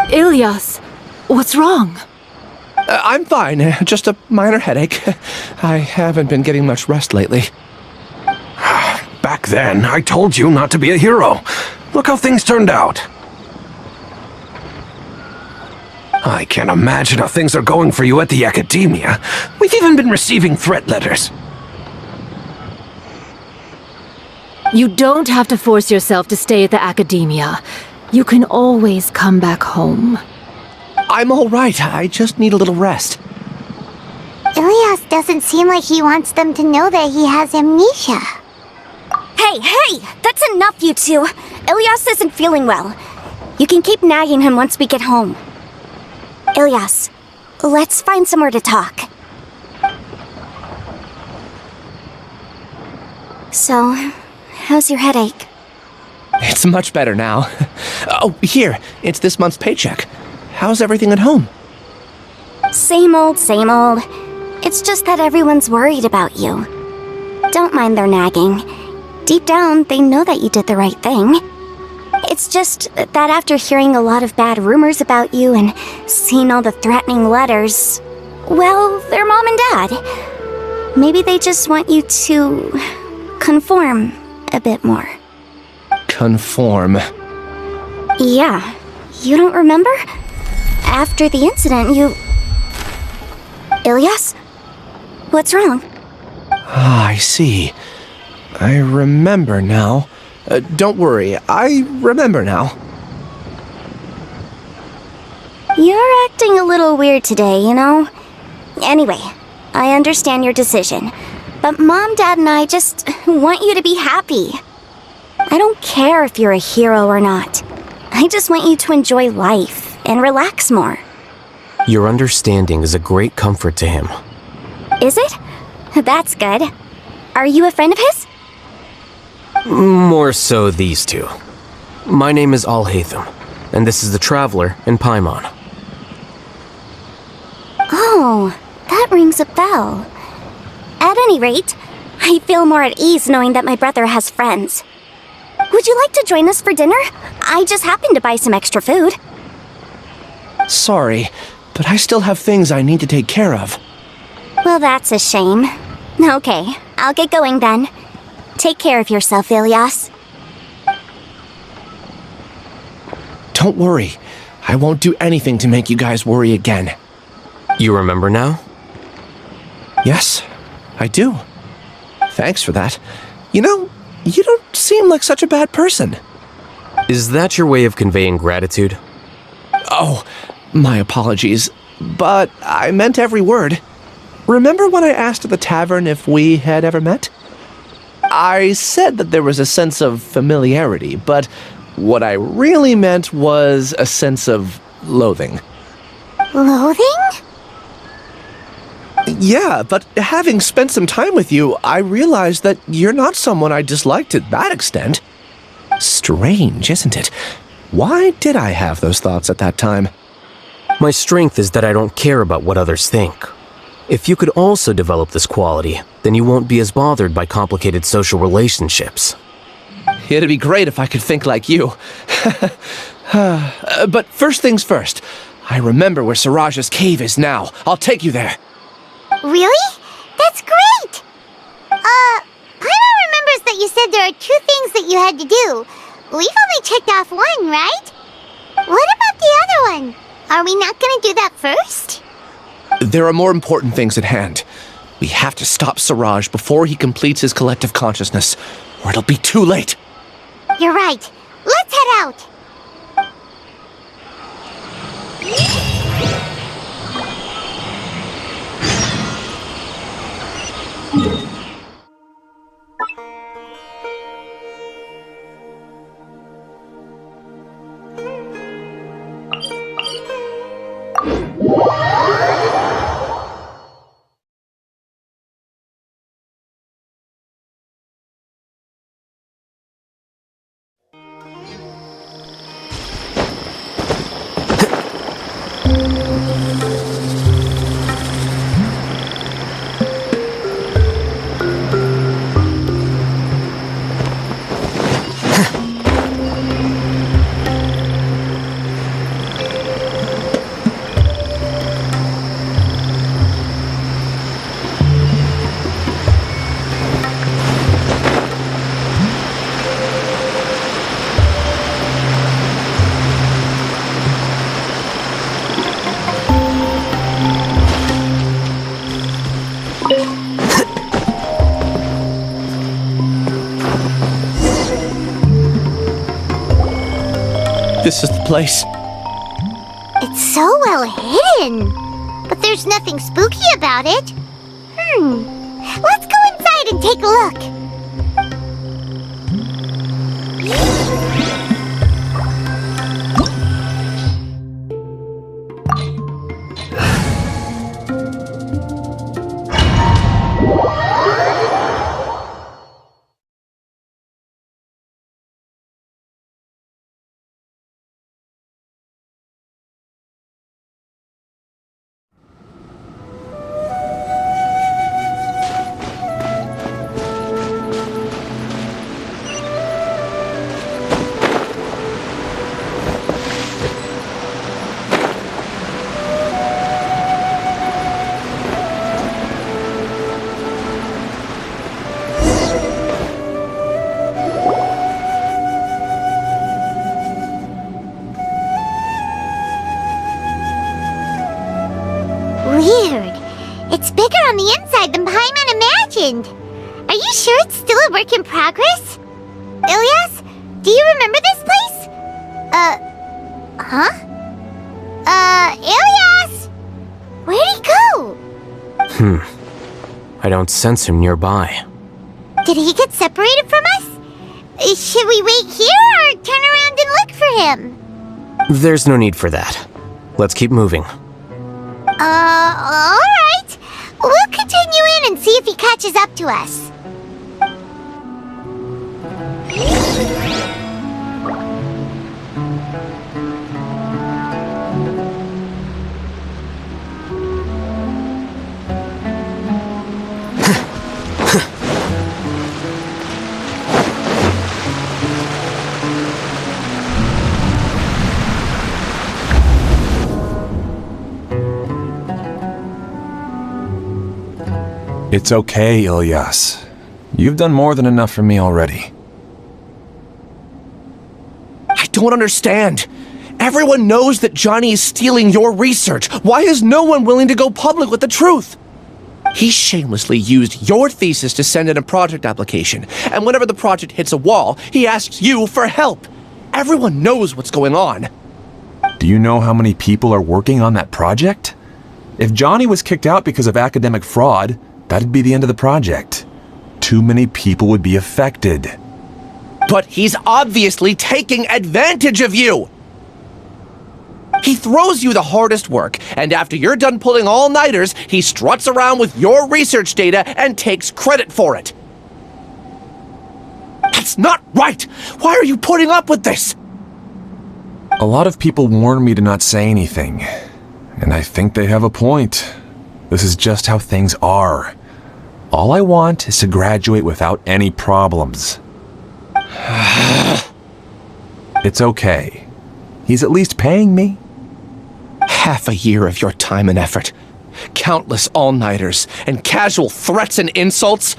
Ilias, what's wrong? I'm fine. Just a minor headache. I haven't been getting much rest lately. Back then, I told you not to be a hero. Look how things turned out. I can't imagine how things are going for you at the Academia. We've even been receiving threat letters. You don't have to force yourself to stay at the Academia. You can always come back home. I'm all right. I just need a little rest. Ilias doesn't seem like he wants them to know that he has amnesia. Hey! That's enough, you two! Ilias isn't feeling well. You can keep nagging him once we get home. Ilias, let's find somewhere to talk. So, how's your headache? It's much better now. Oh, here. It's this month's paycheck. How's everything at home? Same old, same old. It's just that everyone's worried about you. Don't mind their nagging. Deep down, they know that you did the right thing. It's just that after hearing a lot of bad rumors about you and seeing all the threatening letters, well, they're mom and dad. Maybe they just want you to conform a bit more. Conform. Yeah. You don't remember? After the incident, you... Ilias? What's wrong? Ah, I see. I remember now. Don't worry, I remember now. You're acting a little weird today, you know? Anyway, I understand your decision. But Mom, Dad, and I just want you to be happy. I don't care if you're a hero or not. I just want you to enjoy life and relax more. Your understanding is a great comfort to him. Is it? That's good. Are you a friend of his? More so these two. My name is Alhaitham, and this is the Traveler in Paimon. Oh, that rings a bell. At any rate, I feel more at ease knowing that my brother has friends. Would you like to join us for dinner? I just happened to buy some extra food. Sorry, but I still have things I need to take care of. Well, that's a shame. Okay, I'll get going then. Take care of yourself, Ilias. Don't worry. I won't do anything to make you guys worry again. You remember now? Yes, I do. Thanks for that. You know, you don't seem like such a bad person. Is that your way of conveying gratitude? Oh, my apologies. But I meant every word. Remember when I asked at the tavern if we had ever met? I said that there was a sense of familiarity, but what I really meant was a sense of loathing. Loathing? Yeah, but having spent some time with you, I realized that you're not someone I dislike to that extent. Strange, isn't it? Why did I have those thoughts at that time? My strength is that I don't care about what others think. If you could also develop this quality, then you won't be as bothered by complicated social relationships. It'd be great if I could think like you. But first things first. I remember where Siraj's cave is now. I'll take you there. Really? That's great! Paimon remembers that you said there are 2 things that you had to do. We've only checked off 1, right? What about the other one? Are we not gonna do that first? There are more important things at hand. We have to stop Siraj before he completes his collective consciousness, or it'll be too late. You're right. Let's head out. This is the place. It's so well hidden. But there's nothing spooky about it. Let's go inside and take a look. Weird. It's bigger on the inside than Paimon imagined. Are you sure it's still a work in progress? Ilyas, do you remember this place? Ilyas! Where'd he go? I don't sense him nearby. Did he get separated from us? Should we wait here or turn around and look for him? There's no need for that. Let's keep moving. Alright. We'll continue in and see if he catches up to us. It's okay, Ilyas. You've done more than enough for me already. I don't understand. Everyone knows that Johnny is stealing your research. Why is no one willing to go public with the truth? He shamelessly used your thesis to send in a project application, and whenever the project hits a wall, he asks you for help. Everyone knows what's going on. Do you know how many people are working on that project? If Johnny was kicked out because of academic fraud, that'd be the end of the project. Too many people would be affected. But he's obviously taking advantage of you! He throws you the hardest work, and after you're done pulling all-nighters, he struts around with your research data and takes credit for it. That's not right! Why are you putting up with this? A lot of people warn me to not say anything, and I think they have a point. This is just how things are. All I want is to graduate without any problems. It's okay. He's at least paying me. Half a year of your time and effort. Countless all-nighters and casual threats and insults.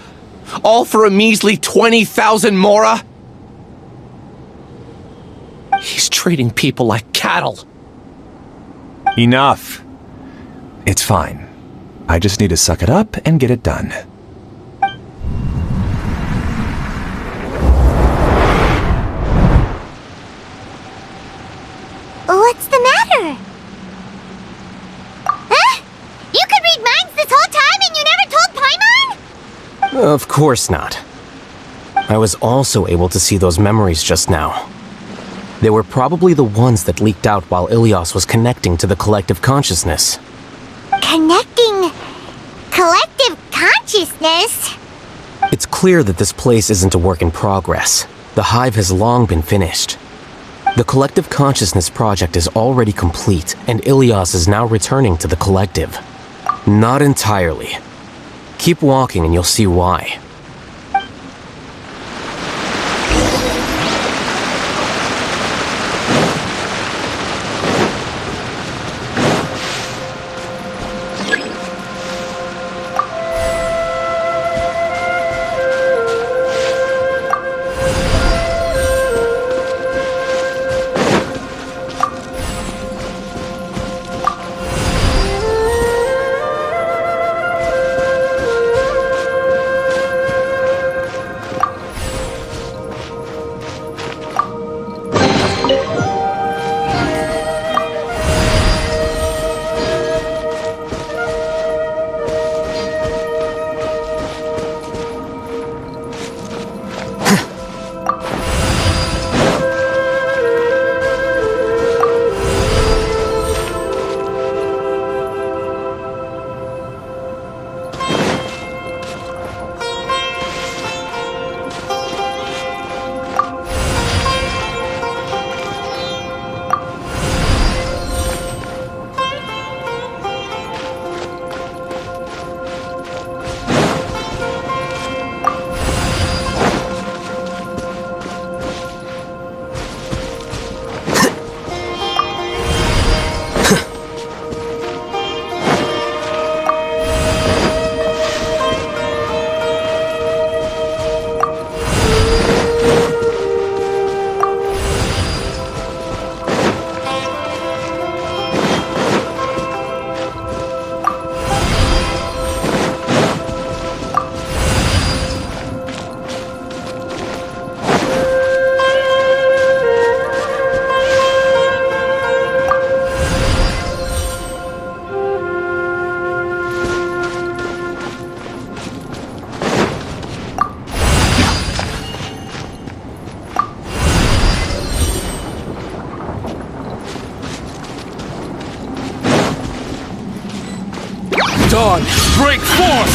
All for a measly 20,000 mora? He's treating people like cattle. Enough. It's fine. I just need to suck it up and get it done. What's the matter? Huh? You could read minds this whole time and you never told Paimon? Of course not. I was also able to see those memories just now. They were probably the ones that leaked out while Ilyas was connecting to the collective consciousness. Connecting collective consciousness? It's clear that this place isn't a work in progress. The hive has long been finished. The Collective Consciousness project is already complete, and Ilias is now returning to the Collective. Not entirely. Keep walking and you'll see why. Dawn, break forth!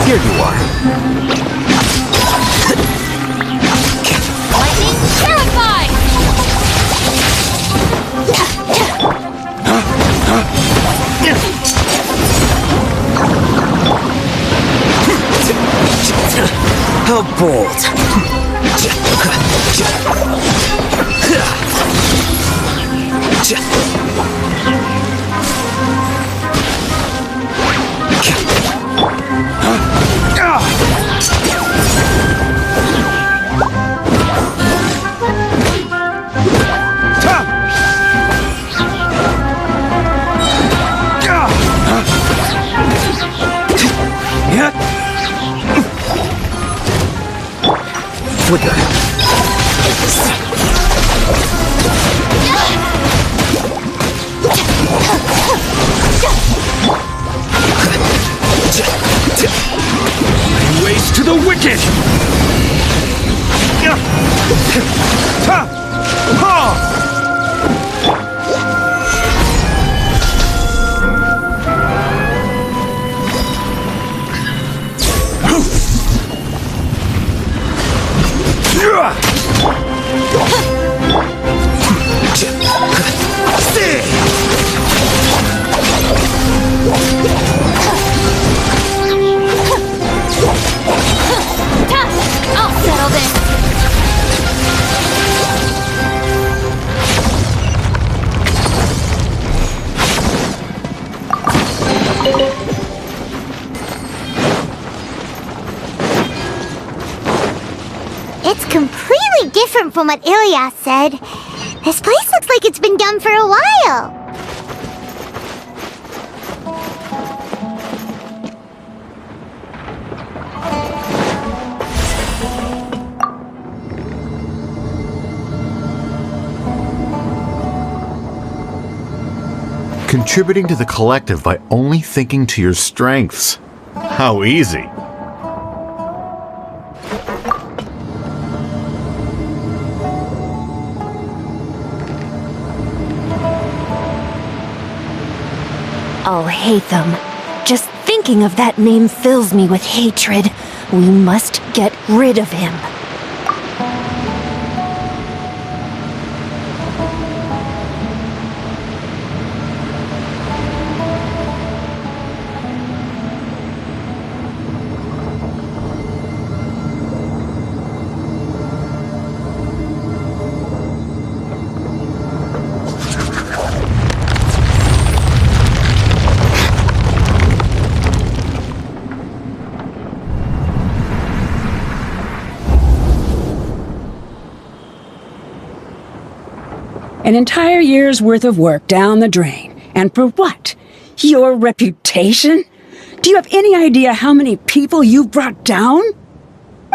Here you are. Lightning terrified! How bold. Flicker. Waste to the wicked! I'll settle this. It's completely different from what Ilias said. This place looks like it's been done for a while. Contributing to the collective by only thinking to your strengths. How easy. Alhaitham. Just thinking of that name fills me with hatred. We must get rid of him. An entire year's worth of work down the drain. And for what? Your reputation? Do you have any idea how many people you've brought down?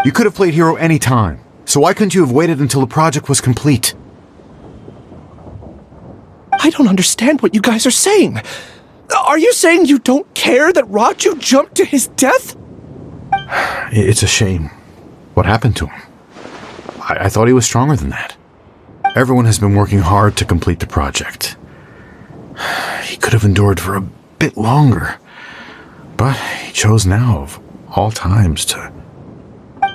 You could have played hero any time, so why couldn't you have waited until the project was complete? I don't understand what you guys are saying. Are you saying you don't care that Raju jumped to his death? It's a shame. What happened to him? I thought he was stronger than that. Everyone has been working hard to complete the project. He could have endured for a bit longer, but he chose now, of all times, to...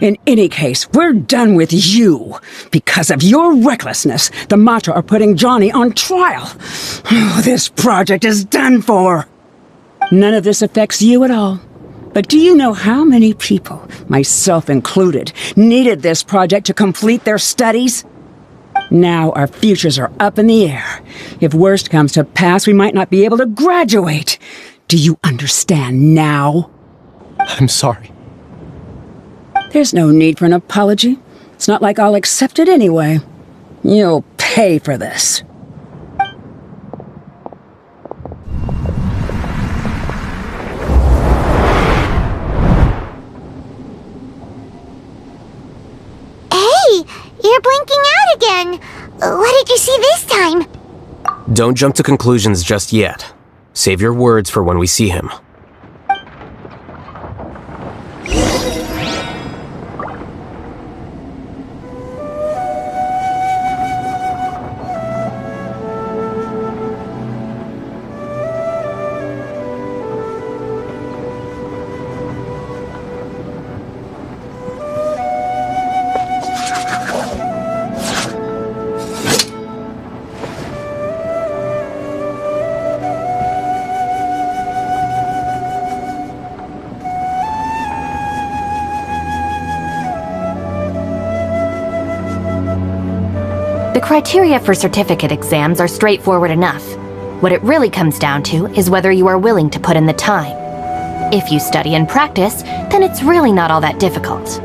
In any case, we're done with you. Because of your recklessness, the Matra are putting Johnny on trial. This project is done for. None of this affects you at all. But do you know how many people, myself included, needed this project to complete their studies? Now our futures are up in the air. If worst comes to pass, we might not be able to graduate. Do you understand now? I'm sorry. There's no need for an apology. It's not like I'll accept it anyway. You'll pay for this. Hey, you're blinking out again. What did you see this time? Don't jump to conclusions just yet. Save your words for when we see him. The criteria for certificate exams are straightforward enough. What it really comes down to is whether you are willing to put in the time. If you study and practice, then it's really not all that difficult.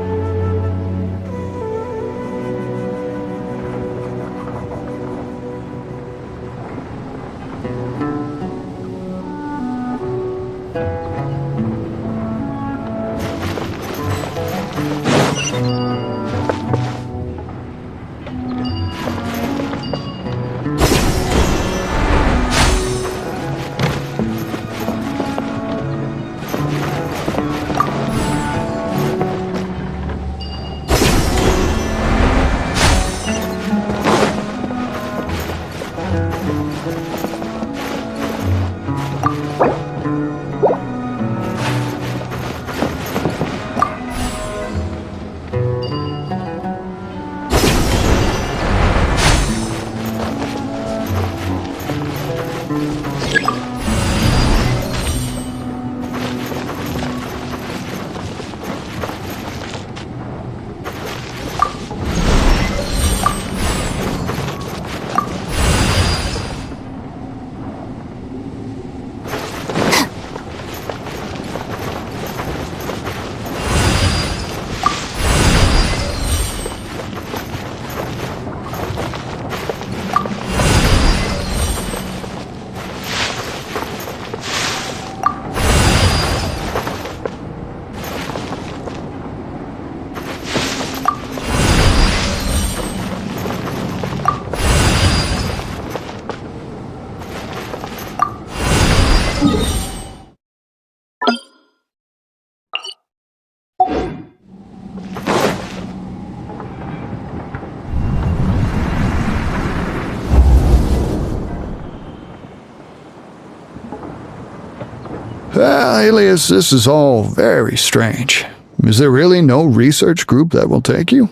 Well, Alias, this is all very strange. Is there really no research group that will take you?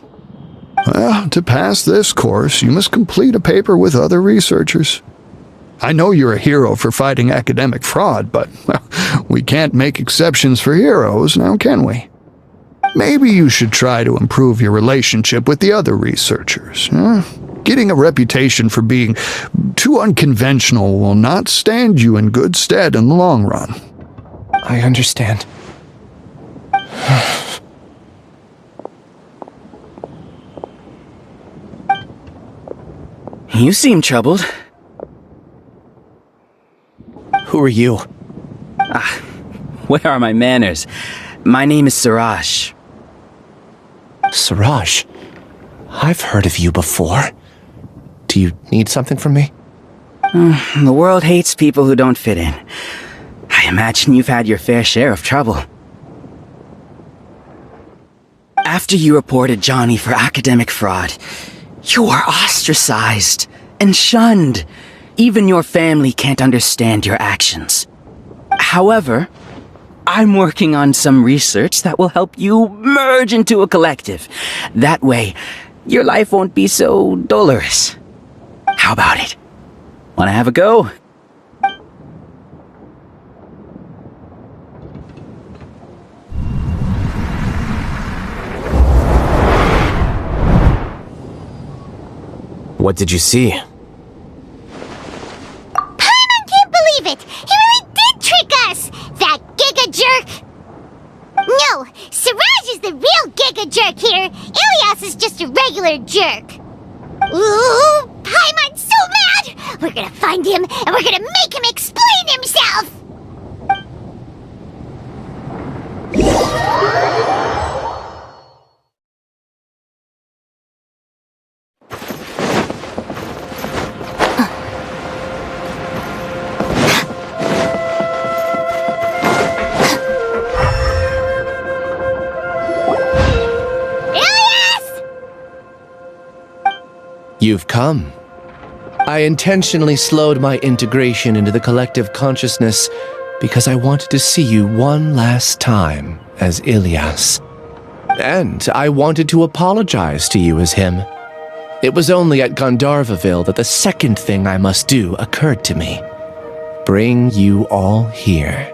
Well, to pass this course, you must complete a paper with other researchers. I know you're a hero for fighting academic fraud, but well, we can't make exceptions for heroes, now can we? Maybe you should try to improve your relationship with the other researchers. Getting a reputation for being too unconventional will not stand you in good stead in the long run. I understand. You seem troubled. Who are you? Where are my manners? My name is Suraj. Suraj? I've heard of you before. Do you need something from me? The world hates people who don't fit in. I imagine you've had your fair share of trouble. After you reported Johnny for academic fraud, you are ostracized and shunned. Even your family can't understand your actions. However, I'm working on some research that will help you merge into a collective. That way, your life won't be so dolorous. How about it? Wanna have a go? What did you see? Paimon can't believe it! He really did trick us! That giga jerk! No, Siraj is the real giga jerk here. Ilias is just a regular jerk. Ooh, Paimon's so mad! We're gonna find him and we're gonna make him explain himself! You've come. I intentionally slowed my integration into the collective consciousness because I wanted to see you one last time as Ilias. And I wanted to apologize to you as him. It was only at Gandharvaville that the second thing I must do occurred to me. Bring you all here.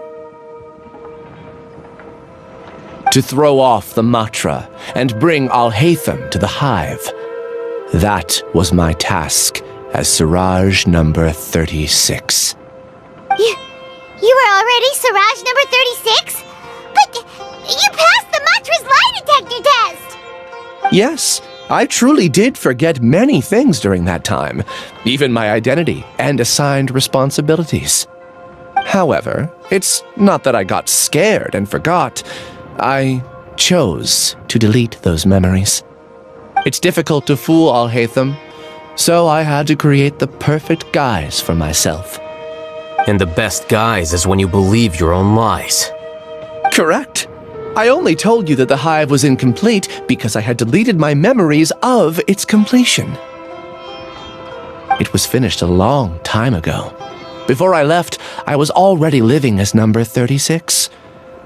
To throw off the Matra and bring Alhaitham to the hive. That was my task as Siraj number 36. You were already Siraj number 36? But you passed the Matra's lie detector test! Yes, I truly did forget many things during that time, even my identity and assigned responsibilities. However, it's not that I got scared and forgot. I chose to delete those memories. It's difficult to fool Alhaitham, so I had to create the perfect guise for myself. And the best guise is when you believe your own lies. Correct. I only told you that the hive was incomplete because I had deleted my memories of its completion. It was finished a long time ago. Before I left, I was already living as number 36.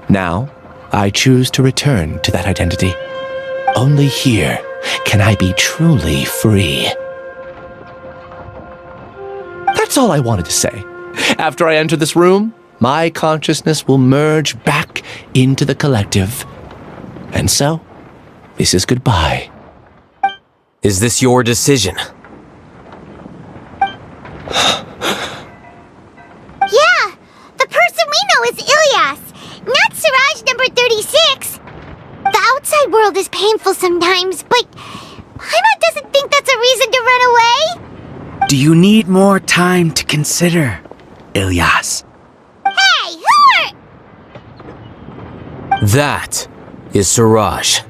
Now, I choose to return to that identity. Only here can I be truly free. That's all I wanted to say. After I enter this room, my consciousness will merge back into the collective. And so, this is goodbye. Is this your decision? Yeah, the person we know is Ilias, not Siraj number 36. The outside world is painful sometimes, but Paimon doesn't think that's a reason to run away. Do you need more time to consider, Ilias? Hey, who are... That is Siraj.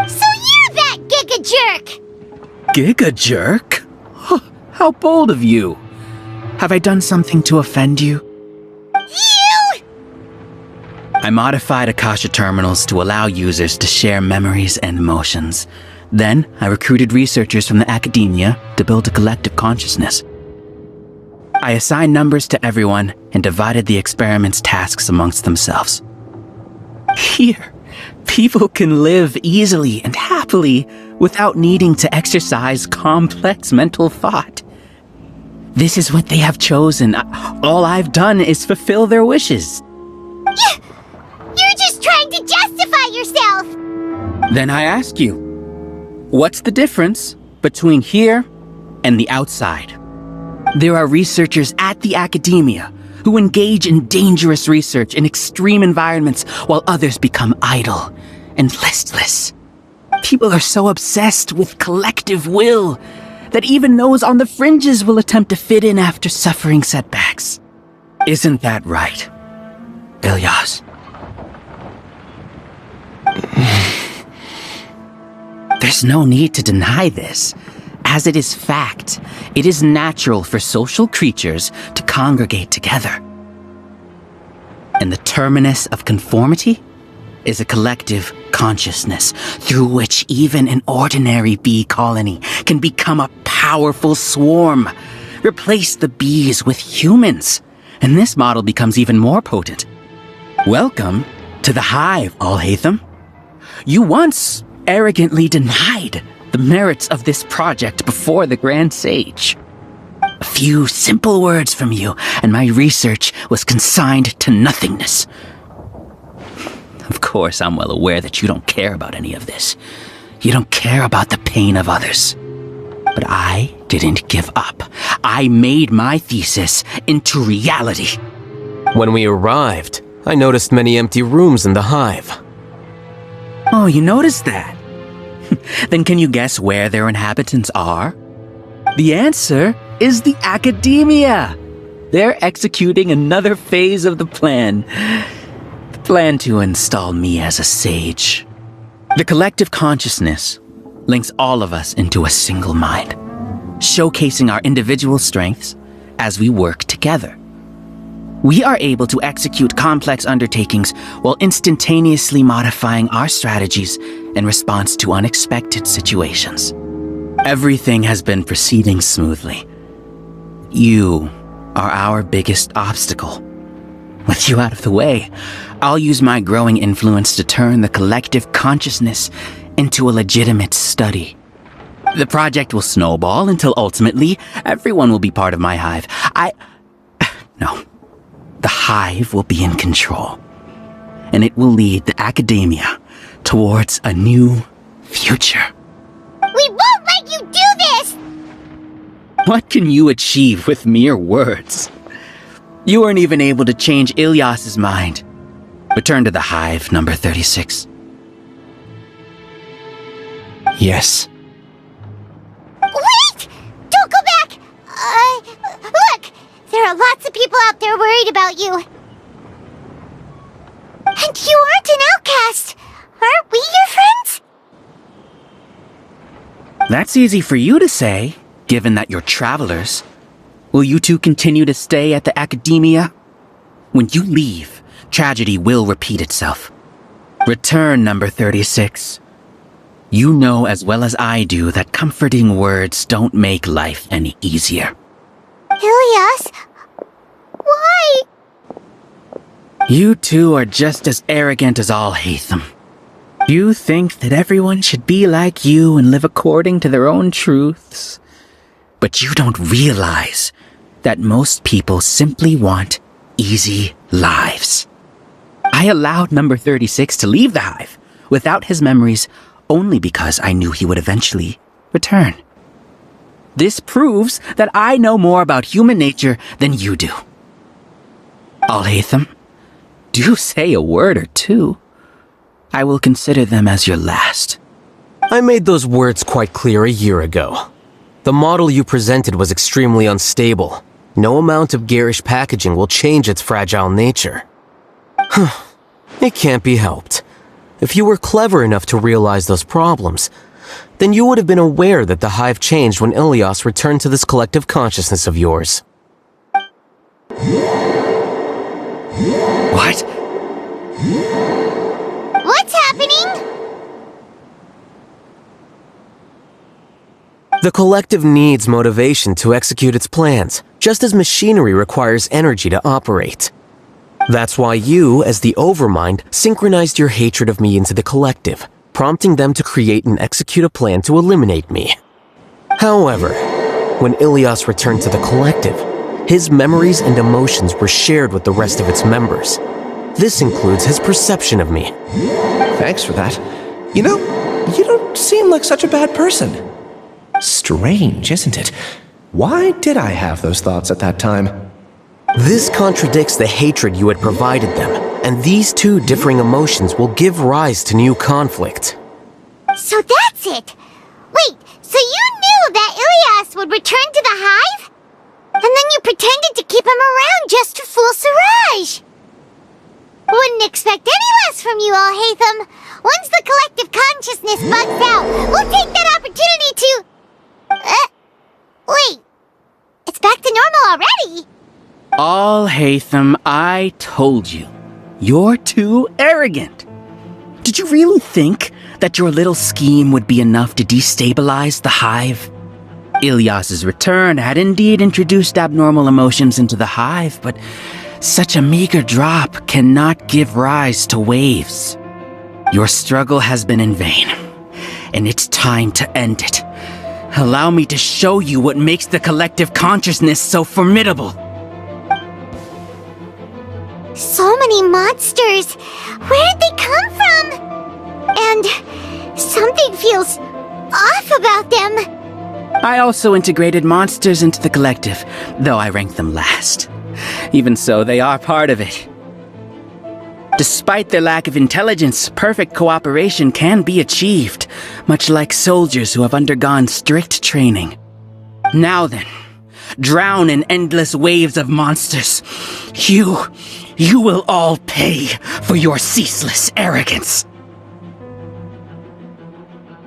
So you're that giga jerk! Giga jerk? How bold of you. Have I done something to offend you? You! I modified Akasha terminals to allow users to share memories and emotions. Then, I recruited researchers from the academia to build a collective consciousness. I assigned numbers to everyone and divided the experiment's tasks amongst themselves. Here, people can live easily and happily without needing to exercise complex mental thought. This is what they have chosen. All I've done is fulfill their wishes. You're just trying to justify yourself! Then I ask you, what's the difference between here and the outside? There are researchers at the academia who engage in dangerous research in extreme environments while others become idle and listless. People are so obsessed with collective will that even those on the fringes will attempt to fit in after suffering setbacks. Isn't that right, Ilyas? There's no need to deny this. As it is fact, it is natural for social creatures to congregate together. And the terminus of conformity is a collective consciousness through which even an ordinary bee colony can become a powerful swarm. Replace the bees with humans, and this model becomes even more potent. Welcome to the hive, Alhaitham. You once arrogantly denied the merits of this project before the Grand Sage. A few simple words from you, and my research was consigned to nothingness. Of course, I'm well aware that you don't care about any of this. You don't care about the pain of others. But I didn't give up. I made my thesis into reality. When we arrived, I noticed many empty rooms in the hive. Oh, you noticed that? Then can you guess where their inhabitants are? The answer is the academia. They're executing another phase of the plan. The plan to install me as a sage. The collective consciousness links all of us into a single mind, showcasing our individual strengths as we work together. We are able to execute complex undertakings while instantaneously modifying our strategies in response to unexpected situations. Everything has been proceeding smoothly. You are our biggest obstacle. With you out of the way, I'll use my growing influence to turn the collective consciousness into a legitimate study. The project will snowball until ultimately everyone will be part of my hive. No. The hive will be in control, and it will lead the academia towards a new future. We won't let you do this! What can you achieve with mere words? You weren't even able to change Ilyas's mind. Return to the hive, number 36. Yes. Wait! Don't go back! Look! There are lots of people out there worried about you. And you aren't an outcast. Aren't we your friends? That's easy for you to say, given that you're travelers. Will you two continue to stay at the academia? When you leave, tragedy will repeat itself. Return, number 36. You know as well as I do that comforting words don't make life any easier. Ilyas? Why? You two are just as arrogant as Alhaitham. You think that everyone should be like you and live according to their own truths. But you don't realize that most people simply want easy lives. I allowed number 36 to leave the hive without his memories only because I knew he would eventually return. This proves that I know more about human nature than you do. Alhaitham, do say a word or two. I will consider them as your last. I made those words quite clear a year ago. The model you presented was extremely unstable. No amount of garish packaging will change its fragile nature. It can't be helped. If you were clever enough to realize those problems, then you would have been aware that the hive changed when Ilyas returned to this collective consciousness of yours. What? What's happening? The collective needs motivation to execute its plans, just as machinery requires energy to operate. That's why you, as the Overmind, synchronized your hatred of me into the collective, prompting them to create and execute a plan to eliminate me. However, when Ilias returned to the collective, his memories and emotions were shared with the rest of its members. This includes his perception of me. Thanks for that. You know, you don't seem like such a bad person. Strange, isn't it? Why did I have those thoughts at that time? This contradicts the hatred you had provided them, and these two differing emotions will give rise to new conflict. So that's it! Wait, so you knew that Ilias would return to the hive? And then you pretended to keep him around just to fool Siraj! Wouldn't expect any less from you, Alhaitham. Once the collective consciousness bugs out, we'll take that opportunity to... wait. It's back to normal already. Alhaitham, I told you. You're too arrogant. Did you really think that your little scheme would be enough to destabilize the hive? Ilias's return had indeed introduced abnormal emotions into the hive, but such a meager drop cannot give rise to waves. Your struggle has been in vain, and it's time to end it. Allow me to show you what makes the collective consciousness so formidable. So many monsters. Where'd they come from? And something feels off about them. I also integrated monsters into the collective, though I ranked them last. Even so, they are part of it. Despite their lack of intelligence, perfect cooperation can be achieved, much like soldiers who have undergone strict training. Now then, drown in endless waves of monsters. You will all pay for your ceaseless arrogance.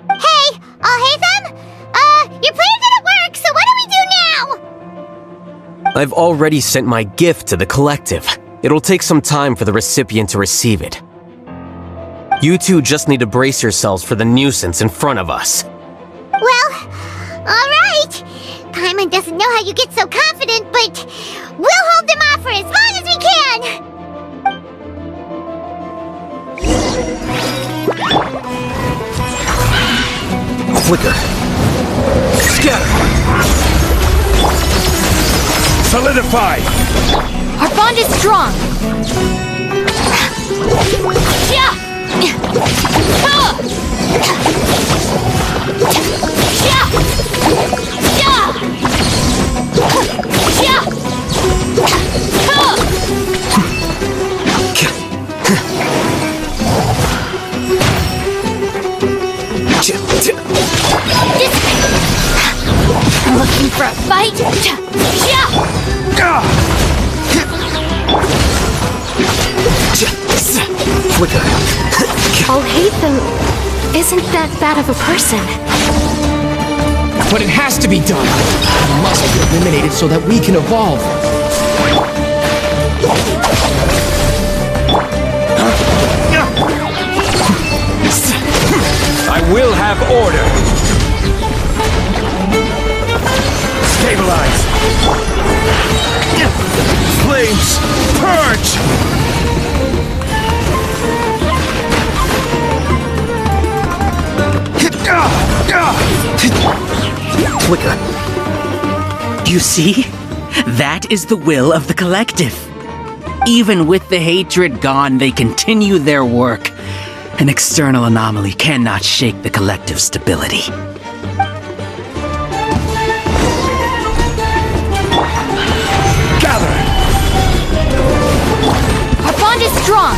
Hey, Alhaitham! Your plan didn't work, so what do we do now? I've already sent my gift to the collective. It'll take some time for the recipient to receive it. You two just need to brace yourselves for the nuisance in front of us. Well, alright. Paimon doesn't know how you get so confident, but we'll hold them off for as long as we can! Flicker. Scatter. Solidify! Our bond is strong! Yeah! Looking for a fight? Flicker. Alhaitham isn't that bad of a person. But it has to be done. He must be eliminated so that we can evolve. I will have order. Stabilize. Flames, purge! Flicker. You see? That is the will of the collective. Even with the hatred gone, they continue their work. An external anomaly cannot shake the collective's stability. Gather! Our bond is strong!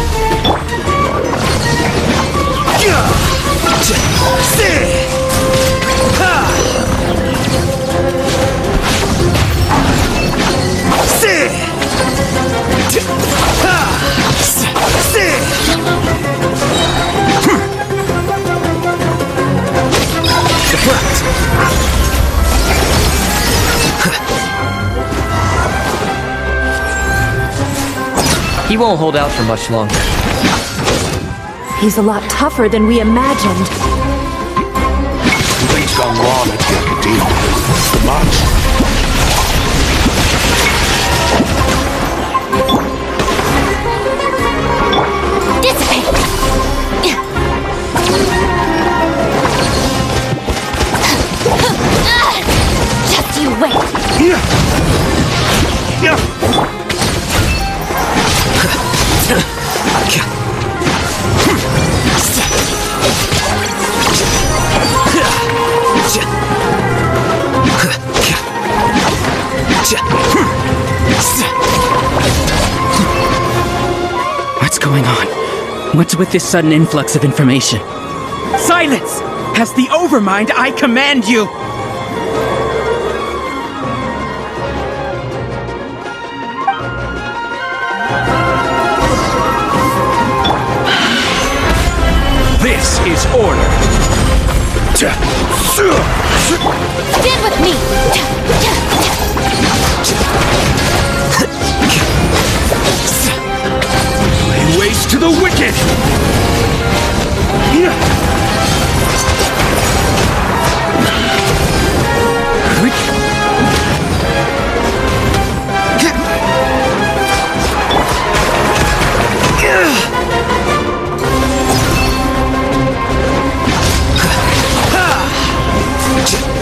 He won't hold out for much longer. He's a lot tougher than we imagined. Things gone wrong at the Academia. Much. What's going on? What's with this sudden influx of information? Silence! As the Overmind, I command you! This is order. Stand with me! Lay waste to the wicked!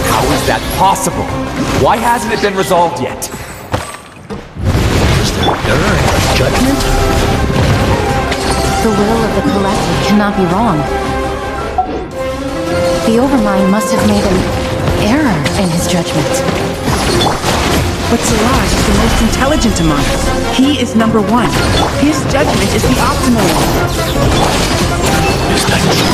How is that possible? Why hasn't it been resolved yet? Judgment? The will of the Collective cannot be wrong. The Overmind must have made an error in his judgment. But Siraj is the most intelligent among us. He is number one. His judgment is the optimal one. Is that true?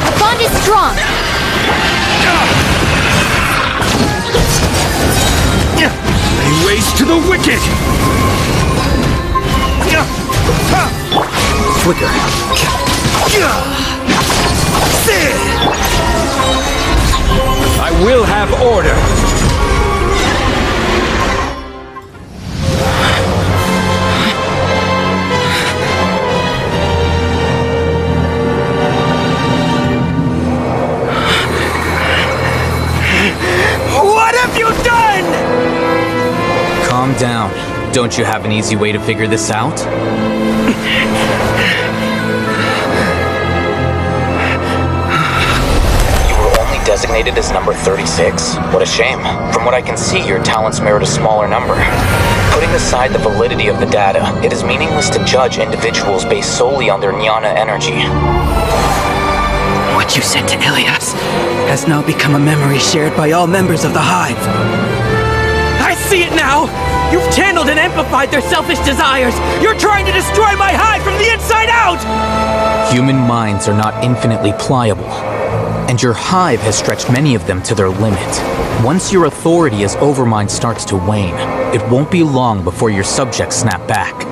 The bond is strong! Lay waste to the wicked! Flicker. I will have order. What have you done? Calm down. Don't you have an easy way to figure this out? You were only designated as number 36? What a shame. From what I can see, your talents merit a smaller number. Putting aside the validity of the data, it is meaningless to judge individuals based solely on their jnana energy. What you said to Ilias has now become a memory shared by all members of the Hive. I see it now! You've channeled and amplified their selfish desires! You're trying to destroy my Hive from the inside out! Human minds are not infinitely pliable, and your Hive has stretched many of them to their limit. Once your authority as Overmind starts to wane, it won't be long before your subjects snap back.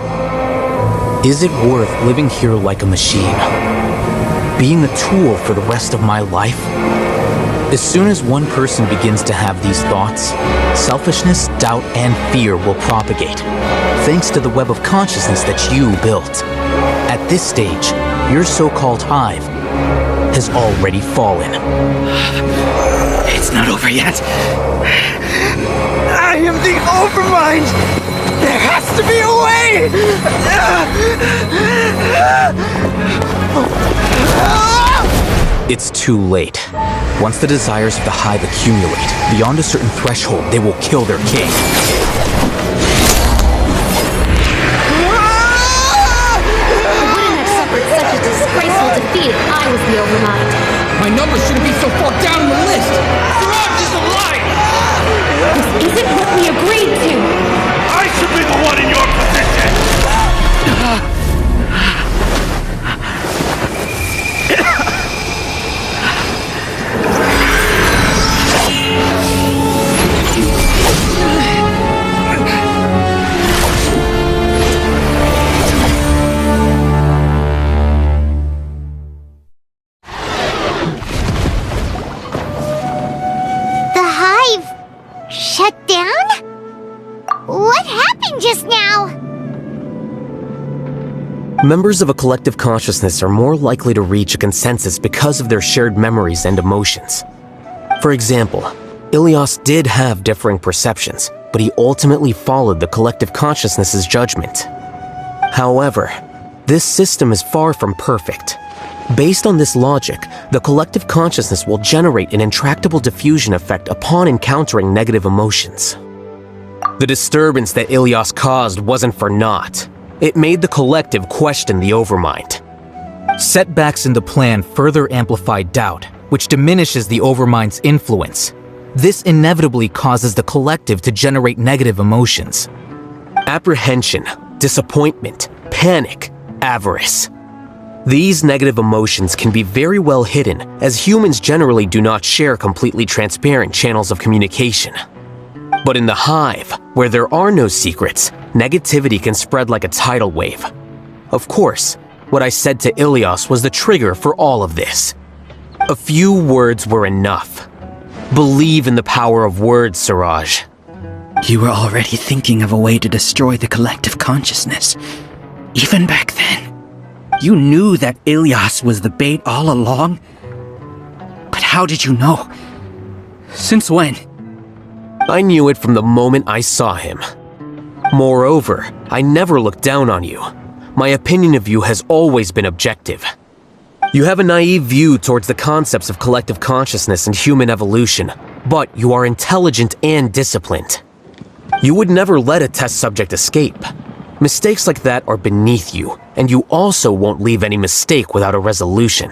Is it worth living here like a machine? Being a tool for the rest of my life? As soon as one person begins to have these thoughts, selfishness, doubt, and fear will propagate, thanks to the web of consciousness that you built. At this stage, your so-called Hive has already fallen. It's not over yet. I am the Overmind! There has to be a way! It's too late. Once the desires of the Hive accumulate, beyond a certain threshold, they will kill their king. I wouldn't have suffered such a disgraceful defeat if I was the Overmind. My number shouldn't be so far down the list! Siraj is a liar! This isn't what we agreed to! I should be the one in your position! The Hive shut down? What happened just now? Members of a collective consciousness are more likely to reach a consensus because of their shared memories and emotions. For example, Ilias did have differing perceptions, but he ultimately followed the collective consciousness's judgment. However, this system is far from perfect. Based on this logic, the collective consciousness will generate an intractable diffusion effect upon encountering negative emotions. The disturbance that Ilias caused wasn't for naught. It made the collective question the Overmind. Setbacks in the plan further amplify doubt, which diminishes the Overmind's influence. This inevitably causes the collective to generate negative emotions. Apprehension, disappointment, panic, avarice. These negative emotions can be very well hidden, as humans generally do not share completely transparent channels of communication. But in the hive, where there are no secrets, negativity can spread like a tidal wave. Of course, what I said to Ilias was the trigger for all of this. A few words were enough. Believe in the power of words, Siraj. You were already thinking of a way to destroy the collective consciousness. Even back then. You knew that Ilias was the bait all along? But how did you know? Since when? I knew it from the moment I saw him. Moreover, I never looked down on you. My opinion of you has always been objective. You have a naive view towards the concepts of collective consciousness and human evolution, but you are intelligent and disciplined. You would never let a test subject escape. Mistakes like that are beneath you, and you also won't leave any mistake without a resolution.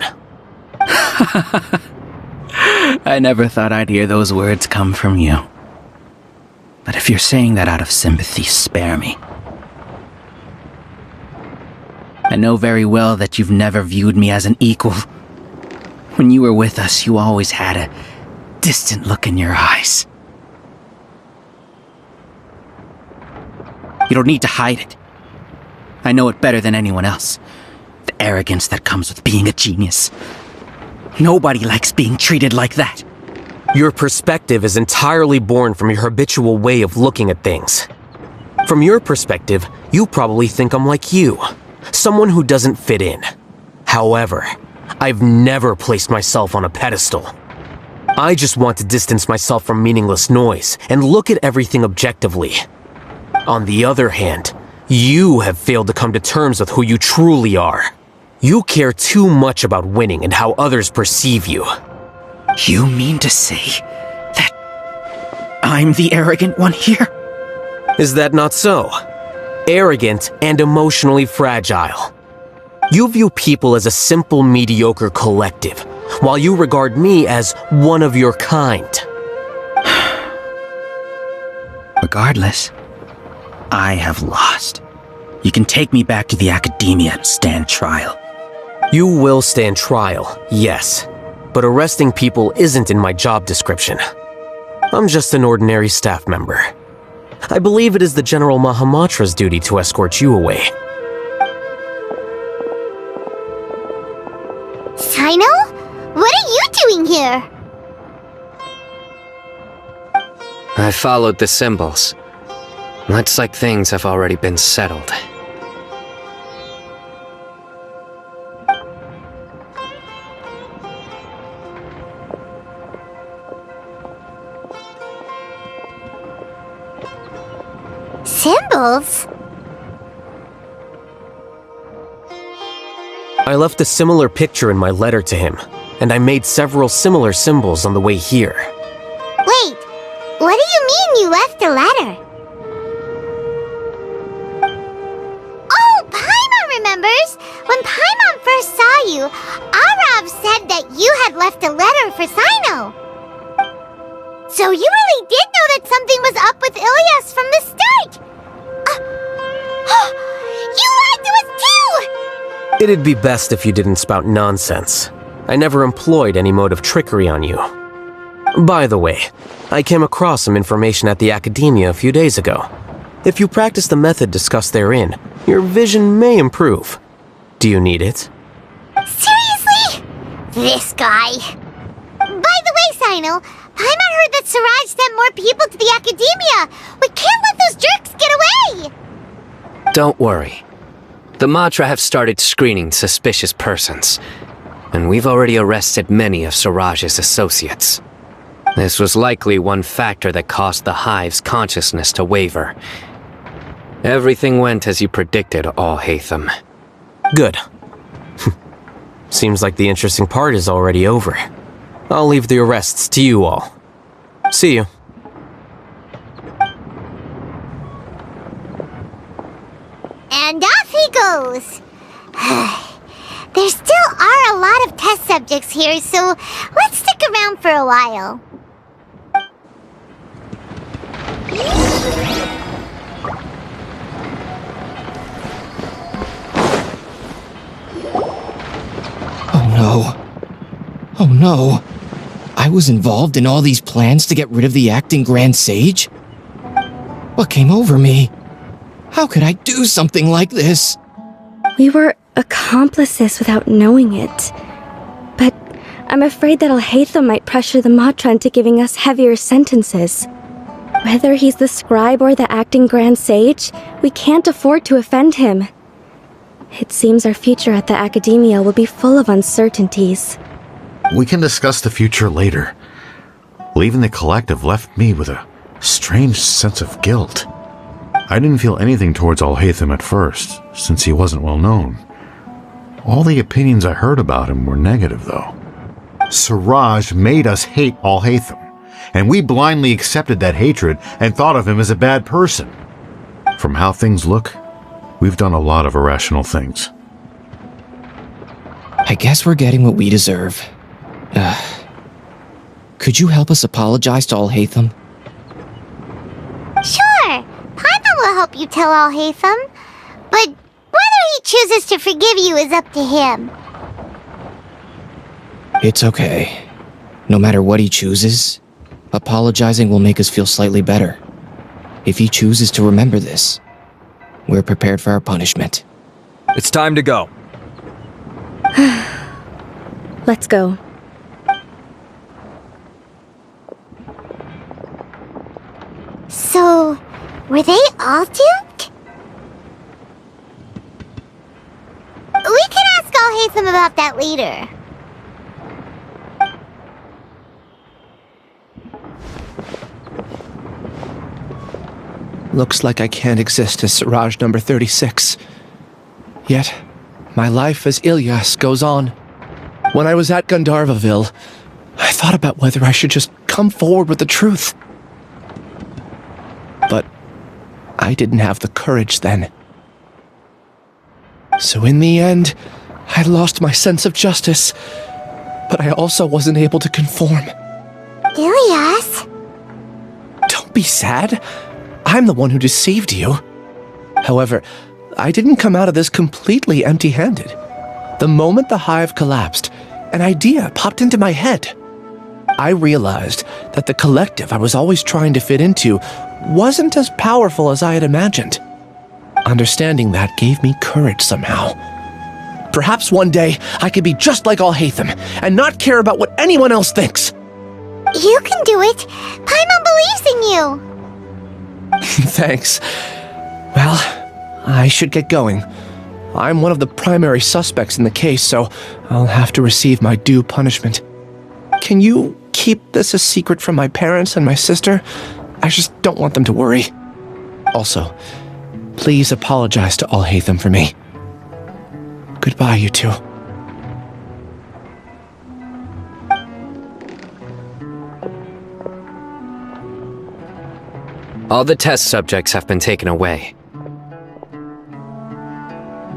I never thought I'd hear those words come from you. But if you're saying that out of sympathy, spare me. I know very well that you've never viewed me as an equal. When you were with us, you always had a distant look in your eyes. You don't need to hide it. I know it better than anyone else. The arrogance that comes with being a genius. Nobody likes being treated like that. Your perspective is entirely born from your habitual way of looking at things. From your perspective, you probably think I'm like you, someone who doesn't fit in. However, I've never placed myself on a pedestal. I just want to distance myself from meaningless noise and look at everything objectively. On the other hand, you have failed to come to terms with who you truly are. You care too much about winning and how others perceive you. You mean to say that I'm the arrogant one here? Is that not so? Arrogant and emotionally fragile. You view people as a simple, mediocre collective, while you regard me as one of your kind. Regardless, I have lost. You can take me back to the academia and stand trial. You will stand trial, yes. But arresting people isn't in my job description. I'm just an ordinary staff member. I believe it is the General Mahamatra's duty to escort you away. Sino? What are you doing here? I followed the symbols. Looks like things have already been settled. Symbols? I left a similar picture in my letter to him, and I made several similar symbols on the way here. Wait, what do you mean you left a letter? Oh, Paimon remembers! When Paimon first saw you, Arav said that you had left a letter for Sino. So you really did know that something was up with Ilias from the start! You lied to us too! It'd be best if you didn't spout nonsense. I never employed any mode of trickery on you. By the way, I came across some information at the Academia a few days ago. If you practice the method discussed therein, your vision may improve. Do you need it? Seriously? This guy. By the way, Sino, Paimon heard that Siraj sent more people to the Academia. We can't let those jerks get away! Don't worry. The Matra have started screening suspicious persons, and we've already arrested many of Siraj's associates. This was likely one factor that caused the Hive's consciousness to waver. Everything went as you predicted, Alhaitham. Good. Seems like the interesting part is already over. I'll leave the arrests to you all. See you. And off he goes. There still are a lot of test subjects here, so let's stick around for a while. Oh no. Oh no. I was involved in all these plans to get rid of the acting Grand Sage? What came over me? How could I do something like this? We were accomplices without knowing it. But I'm afraid that Alhaitham might pressure the Matra into giving us heavier sentences. Whether he's the scribe or the acting Grand Sage, we can't afford to offend him. It seems our future at the Academia will be full of uncertainties. We can discuss the future later. Leaving the collective left me with a strange sense of guilt. I didn't feel anything towards Alhaitham at first, since he wasn't well known. All the opinions I heard about him were negative, though. Siraj made us hate Alhaitham, and we blindly accepted that hatred and thought of him as a bad person. From how things look, we've done a lot of irrational things. I guess we're getting what we deserve. Could you help us apologize to Alhaitham? Sure, Paimon will help you tell Alhaitham, but whether he chooses to forgive you is up to him. It's okay. No matter what he chooses, apologizing will make us feel slightly better. If he chooses to remember this, we're prepared for our punishment. It's time to go. Let's go. So, were they all doomed? We can ask Alhaitham about that later. Looks like I can't exist as Siraj number 36. Yet, my life as Ilyas goes on. When I was at Gandharvaville, I thought about whether I should just come forward with the truth. But I didn't have the courage then. So in the end, I lost my sense of justice, but I also wasn't able to conform. Ilyas? Don't be sad. I'm the one who deceived you. However, I didn't come out of this completely empty-handed. The moment the hive collapsed, an idea popped into my head. I realized that the collective I was always trying to fit into wasn't as powerful as I had imagined. Understanding that gave me courage somehow. Perhaps one day I could be just like Alhaitham and not care about what anyone else thinks. You can do it. Paimon believes in you. Thanks. Well, I should get going. I'm one of the primary suspects in the case, so I'll have to receive my due punishment. Can you keep this a secret from my parents and my sister? I just don't want them to worry. Also, please apologize to Alhaitham for me. Goodbye, you two. All the test subjects have been taken away.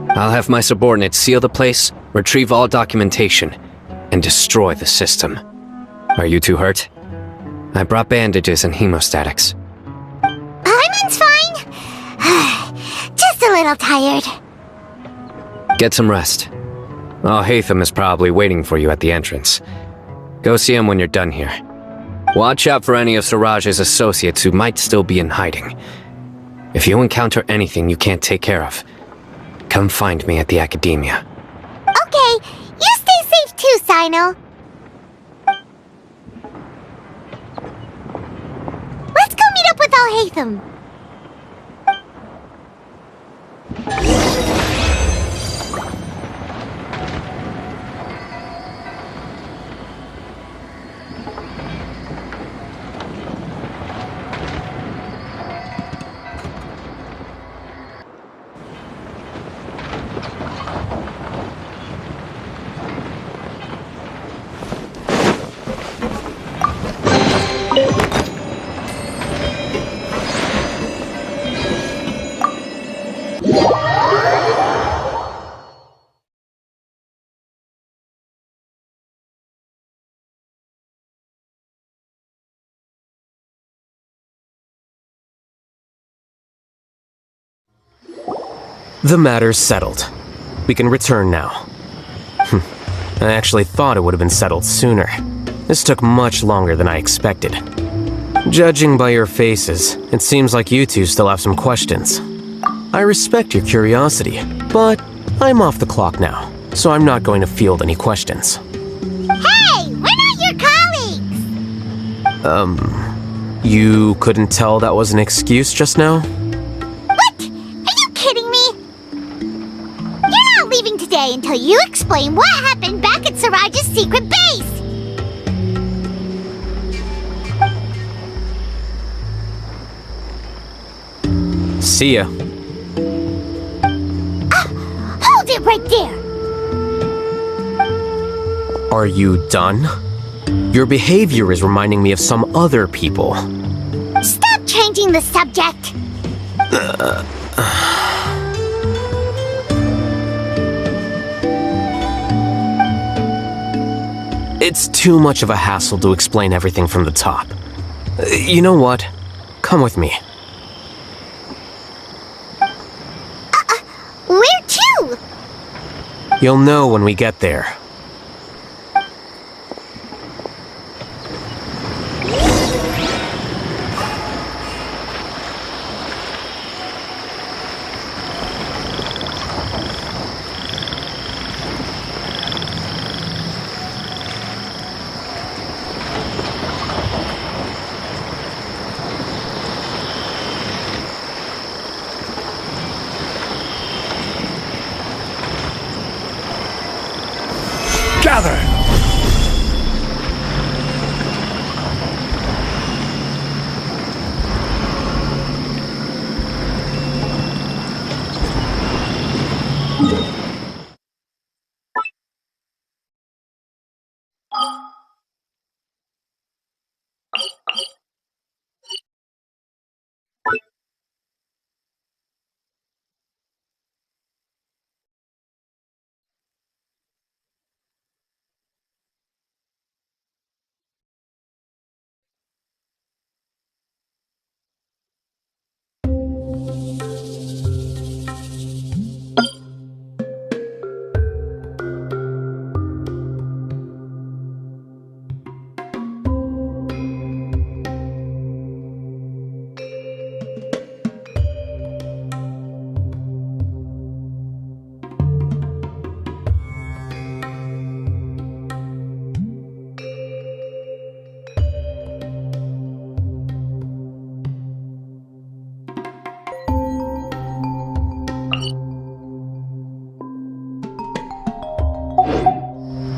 I'll have my subordinates seal the place, retrieve all documentation, and destroy the system. Are you two hurt? I brought bandages and hemostatics. Paimon's fine. Just a little tired. Get some rest. Alhaitham is probably waiting for you at the entrance. Go see him when you're done here. Watch out for any of Siraj's associates who might still be in hiding. If you encounter anything you can't take care of, come find me at the Academia. Okay, you stay safe too, Sino. Let's go meet up with Alhaitham. The matter's settled. We can return now. I actually thought it would have been settled sooner. This took much longer than I expected. Judging by your faces, it seems like you two still have some questions. I respect your curiosity, but I'm off the clock now, so I'm not going to field any questions. Hey, we're not your colleagues! You couldn't tell that was an excuse just now? What? Are you kidding me? You're not leaving today until you explain what happened back at Siraj's secret base! See ya. Hold it right there! Are you done? Your behavior is reminding me of some other people. Stop changing the subject! It's too much of a hassle to explain everything from the top. You know what? Come with me. Where to? You'll know when we get there. Gather!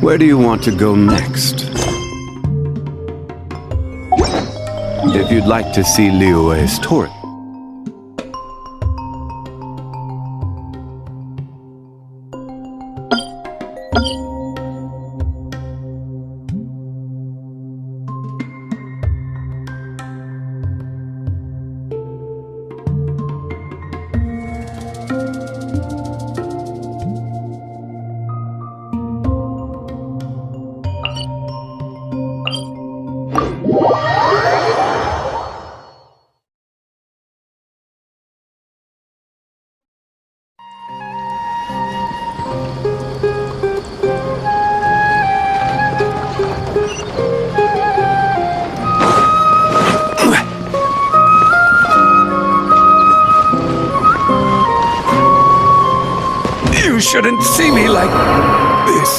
Where do you want to go next? If you'd like to see Liyue's turret. You shouldn't see me like this.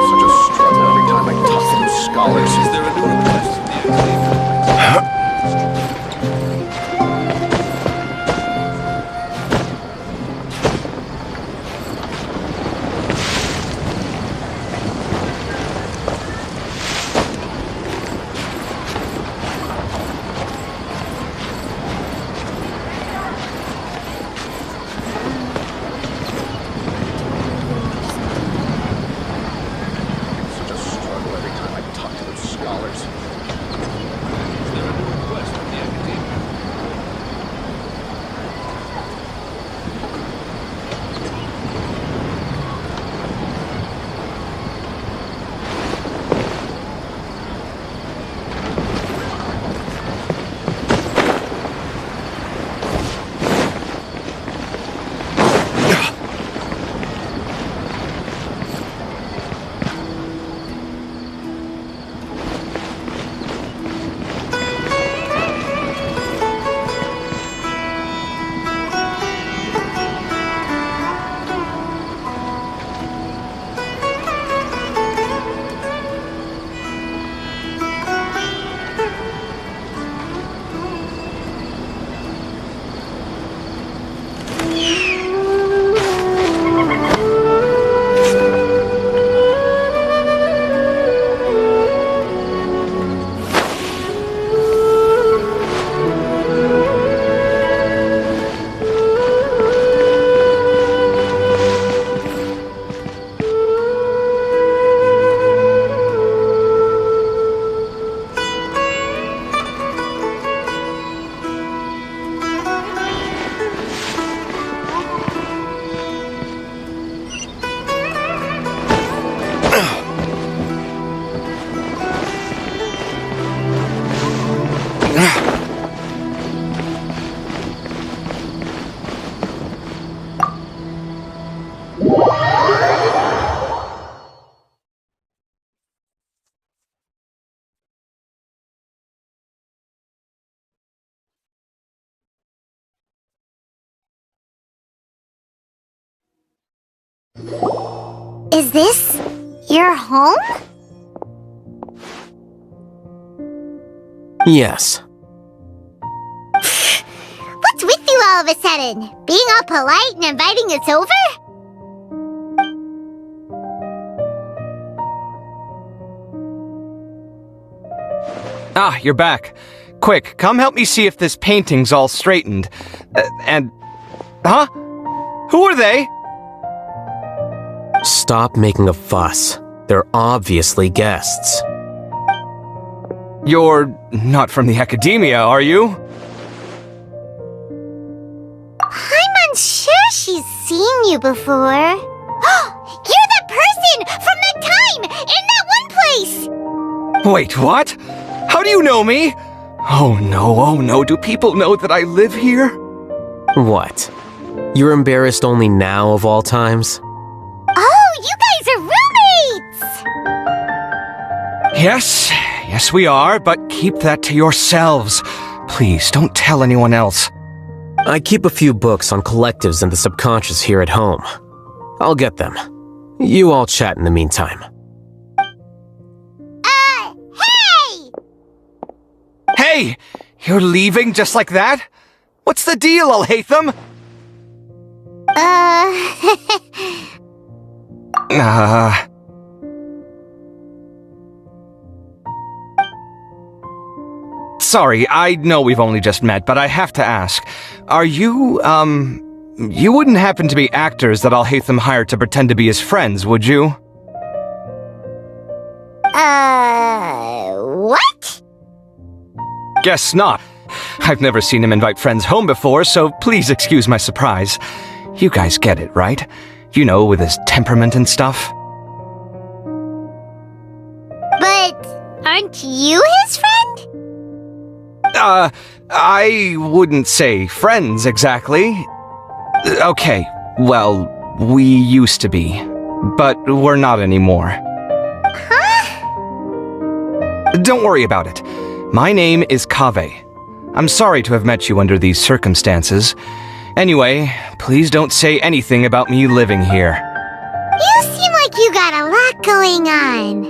Such a struggle every time I talk to those scholars. Is there a new request from the Alhaitham? Is this your home? Yes. What's with you all of a sudden? Being all polite and inviting us over? Ah, you're back. Quick, come help me see if this painting's all straightened. Huh? Who are they? Stop making a fuss. They're obviously guests. You're not from the academia, are you? I'm unsure she's seen you before. You're that person from that time in that one place! Wait, what? How do you know me? Oh no, do people know that I live here? What? You're embarrassed only now of all times? Oh, you guys are roommates! Yes, we are, but keep that to yourselves. Please, don't tell anyone else. I keep a few books on collectives and the subconscious here at home. I'll get them. You all chat in the meantime. Hey! You're leaving just like that? What's the deal, Alhaitham? Sorry, I know we've only just met, but I have to ask. Are you, you wouldn't happen to be actors that Alhaitham hired to pretend to be his friends, would you? What? Guess not. I've never seen him invite friends home before, so please excuse my surprise. You guys get it, right? You know, with his temperament and stuff. But aren't you his friend? I wouldn't say friends exactly. Okay, well, we used to be, but we're not anymore. Huh? Don't worry about it. My name is Kaveh. I'm sorry to have met you under these circumstances. Anyway, please don't say anything about me living here. You seem like you got a lot going on.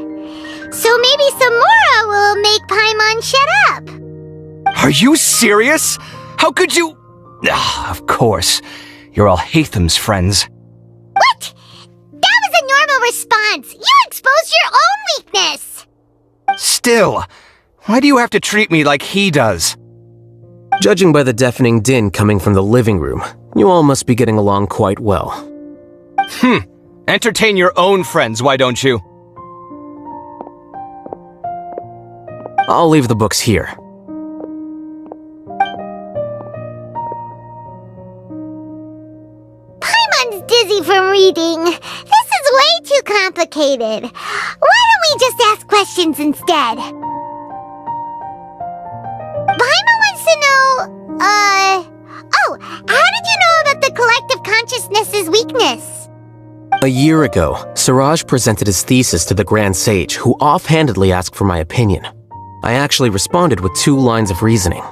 So maybe Samora will make Paimon shut up. Are you serious? How could you? Of course. You're Alhaitham's friends. What? That was a normal response. You exposed your own weakness. Still, why do you have to treat me like he does? Judging by the deafening din coming from the living room, you all must be getting along quite well. Entertain your own friends, why don't you? I'll leave the books here. Paimon's dizzy from reading. This is way too complicated. Why don't we just ask questions instead? Paimon wants to know, how did you know about the collective consciousness's weakness? A year ago, Siraj presented his thesis to the Grand Sage, who offhandedly asked for my opinion. I actually responded with 2 lines of reasoning.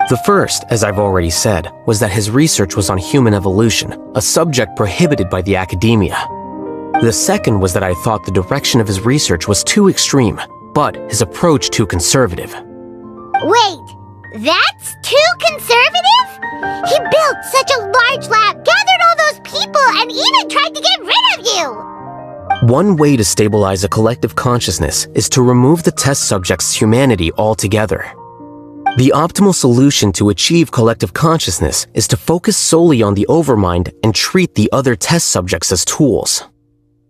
The first, as I've already said, was that his research was on human evolution, a subject prohibited by the academia. The second was that I thought the direction of his research was too extreme, but his approach too conservative. Wait, that's too conservative? He built such a large lab, gathered all those people, and even tried to get rid of you! One way to stabilize a collective consciousness is to remove the test subject's humanity altogether. The optimal solution to achieve collective consciousness is to focus solely on the overmind and treat the other test subjects as tools.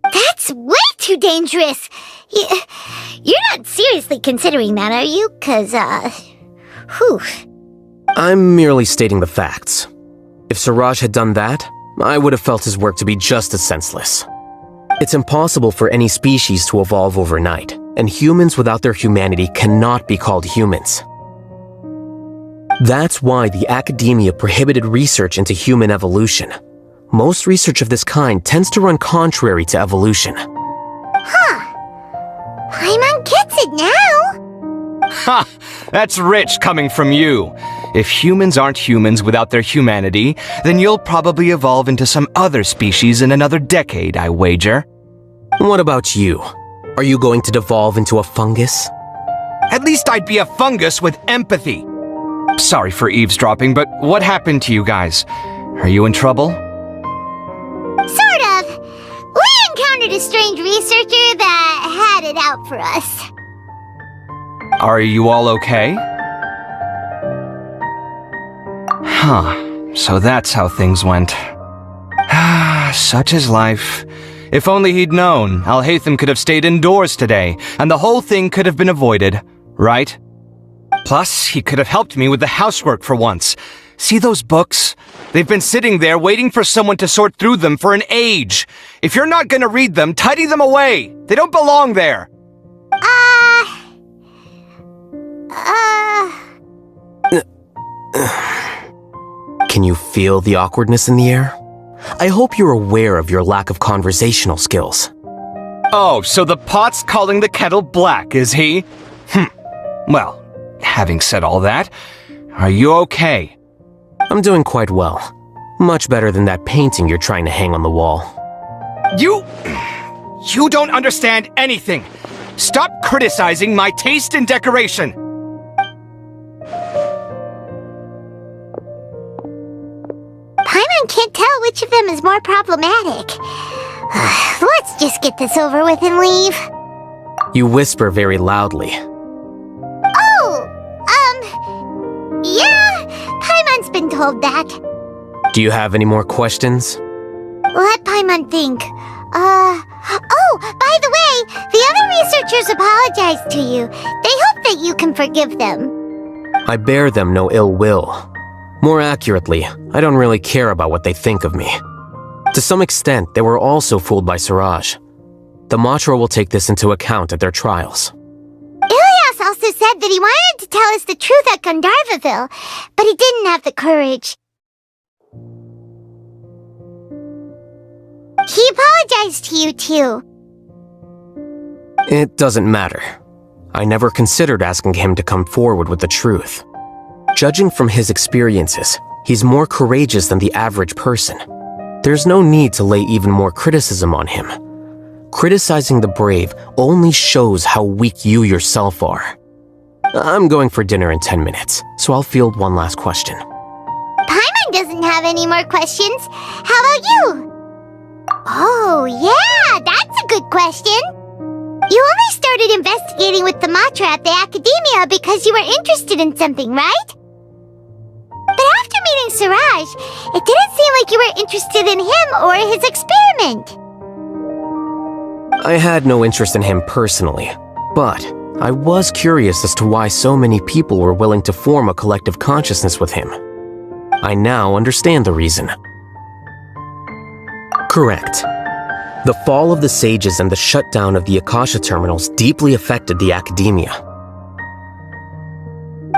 That's way too dangerous! You're not seriously considering that, are you? 'Cause, I'm merely stating the facts. If Siraj had done that, I would have felt his work to be just as senseless. It's impossible for any species to evolve overnight, and humans without their humanity cannot be called humans. That's why the academia prohibited research into human evolution. Most research of this kind tends to run contrary to evolution. Paimon gets it now! Ha! That's rich coming from you. If humans aren't humans without their humanity, then you'll probably evolve into some other species in another decade, I wager. What about you? Are you going to devolve into a fungus? At least I'd be a fungus with empathy. Sorry for eavesdropping, but what happened to you guys? Are you in trouble? Sort of. We encountered a strange researcher that had it out for us. Are you all okay? Huh. So that's how things went. Such is life. If only he'd known, Alhaitham could have stayed indoors today, and the whole thing could have been avoided, right? Plus, he could have helped me with the housework for once. See those books? They've been sitting there waiting for someone to sort through them for an age. If you're not gonna read them, tidy them away. They don't belong there. Can you feel the awkwardness in the air? I hope you're aware of your lack of conversational skills. Oh, so the pot's calling the kettle black, is he? Well, having said all that, are you okay? I'm doing quite well. Much better than that painting you're trying to hang on the wall. You don't understand anything. Stop criticizing my taste in decoration. Paimon can't tell which of them is more problematic. Let's just get this over with and leave. You whisper very loudly. Yeah, Paimon's been told that. Do you have any more questions? Let Paimon think. By the way, the other researchers apologized to you. They hope that you can forgive them. I bear them no ill will. More accurately, I don't really care about what they think of me. To some extent, they were also fooled by Siraj. The Matra will take this into account at their trials. Ilias also said that he wanted to tell us the truth at Gandharvaville, but he didn't have the courage. He apologized to you, too. It doesn't matter. I never considered asking him to come forward with the truth. Judging from his experiences, he's more courageous than the average person. There's no need to lay even more criticism on him. Criticizing the brave only shows how weak you yourself are. I'm going for dinner in 10 minutes, so I'll field one last question. Paimon doesn't have any more questions. How about you? Oh, yeah, that's a good question. You only started investigating with the Matra at the Academia because you were interested in something, right? But after meeting Siraj, it didn't seem like you were interested in him or his experiment. I had no interest in him personally, but I was curious as to why so many people were willing to form a collective consciousness with him. I now understand the reason. Correct. The fall of the sages and the shutdown of the Akasha terminals deeply affected the Academia.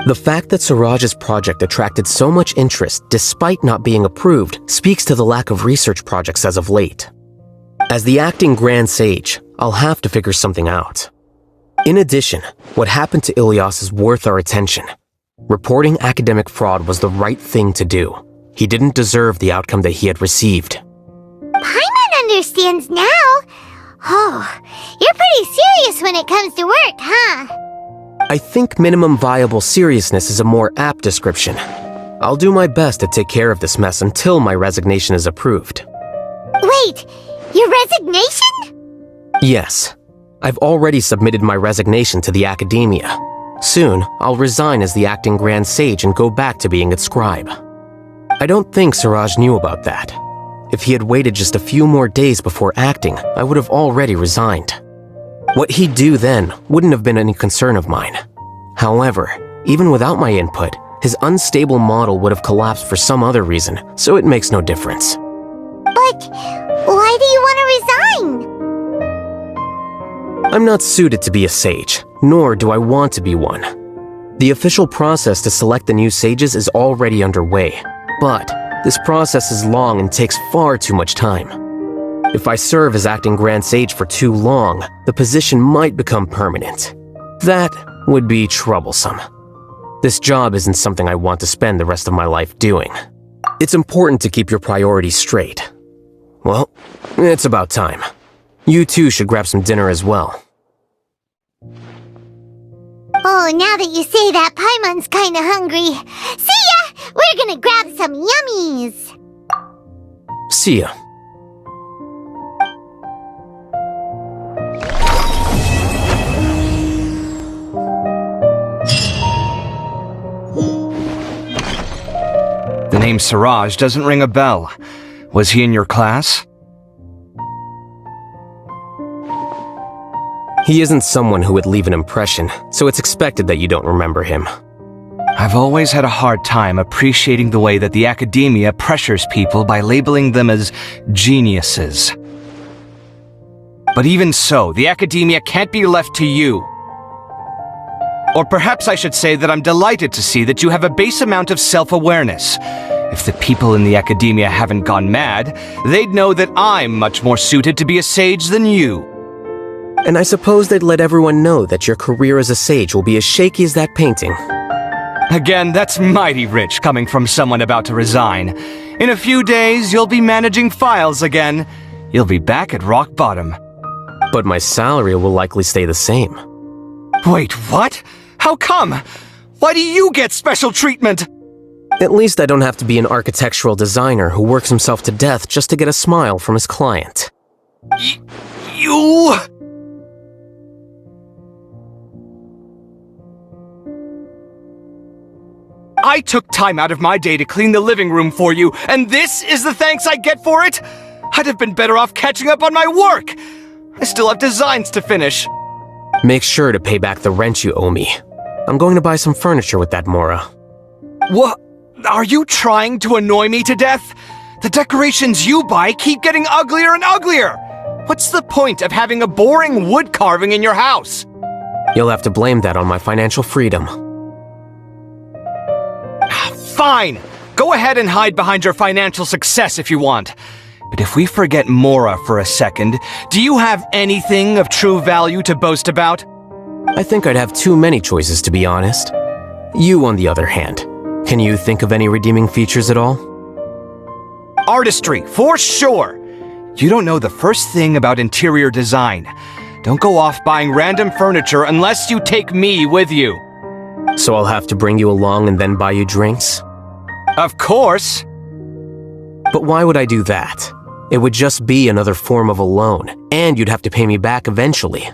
The fact that Siraj's project attracted so much interest despite not being approved speaks to the lack of research projects as of late. As the acting Grand Sage, I'll have to figure something out. In addition, what happened to Ilias is worth our attention. Reporting academic fraud was the right thing to do. He didn't deserve the outcome that he had received. Paimon understands now. Oh, you're pretty serious when it comes to work, huh? I think minimum viable seriousness is a more apt description. I'll do my best to take care of this mess until my resignation is approved. Wait, your resignation? Yes. I've already submitted my resignation to the Academia. Soon, I'll resign as the acting Grand Sage and go back to being its scribe. I don't think Siraj knew about that. If he had waited just a few more days before acting, I would have already resigned. What he'd do then wouldn't have been any concern of mine. However, even without my input, his unstable model would have collapsed for some other reason, so it makes no difference. But why do you want to resign? I'm not suited to be a sage, nor do I want to be one. The official process to select the new sages is already underway, but this process is long and takes far too much time. If I serve as acting Grand Sage for too long, the position might become permanent. That would be troublesome. This job isn't something I want to spend the rest of my life doing. It's important to keep your priorities straight. Well, it's about time. You two should grab some dinner as well. Oh, now that you say that, Paimon's kinda hungry. See ya! We're gonna grab some yummies! See ya. The name Siraj doesn't ring a bell. Was he in your class? He isn't someone who would leave an impression, so it's expected that you don't remember him. I've always had a hard time appreciating the way that the academia pressures people by labeling them as geniuses. But even so, the academia can't be left to you. Or perhaps I should say that I'm delighted to see that you have a base amount of self-awareness. If the people in the academia haven't gone mad, they'd know that I'm much more suited to be a sage than you. And I suppose they'd let everyone know that your career as a sage will be as shaky as that painting. Again, that's mighty rich coming from someone about to resign. In a few days, you'll be managing files again. You'll be back at rock bottom. But my salary will likely stay the same. Wait, what? How come? Why do you get special treatment? At least I don't have to be an architectural designer who works himself to death just to get a smile from his client. You... I took time out of my day to clean the living room for you, and this is the thanks I get for it? I'd have been better off catching up on my work. I still have designs to finish. Make sure to pay back the rent you owe me. I'm going to buy some furniture with that Mora. What? Are you trying to annoy me to death? The decorations you buy keep getting uglier and uglier. What's the point of having a boring wood carving in your house? You'll have to blame that on my financial freedom. Fine! Go ahead and hide behind your financial success if you want. But if we forget Mora for a second, do you have anything of true value to boast about? I think I'd have too many choices, to be honest. You, on the other hand, can you think of any redeeming features at all? Artistry, for sure! You don't know the first thing about interior design. Don't go off buying random furniture unless you take me with you. So I'll have to bring you along and then buy you drinks? Of course! But why would I do that? It would just be another form of a loan, and you'd have to pay me back eventually.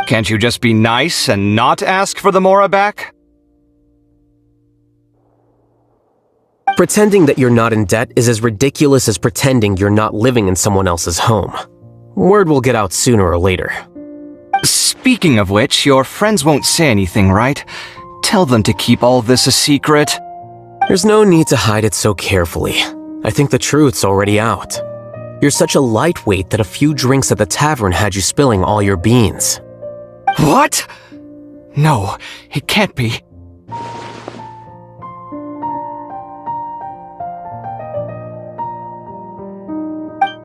Can't you just be nice and not ask for the Mora back? Pretending that you're not in debt is as ridiculous as pretending you're not living in someone else's home. Word will get out sooner or later. Speaking of which, your friends won't say anything, right? Tell them to keep all this a secret. There's no need to hide it so carefully. I think the truth's already out. You're such a lightweight that a few drinks at the tavern had you spilling all your beans. What? No, it can't be.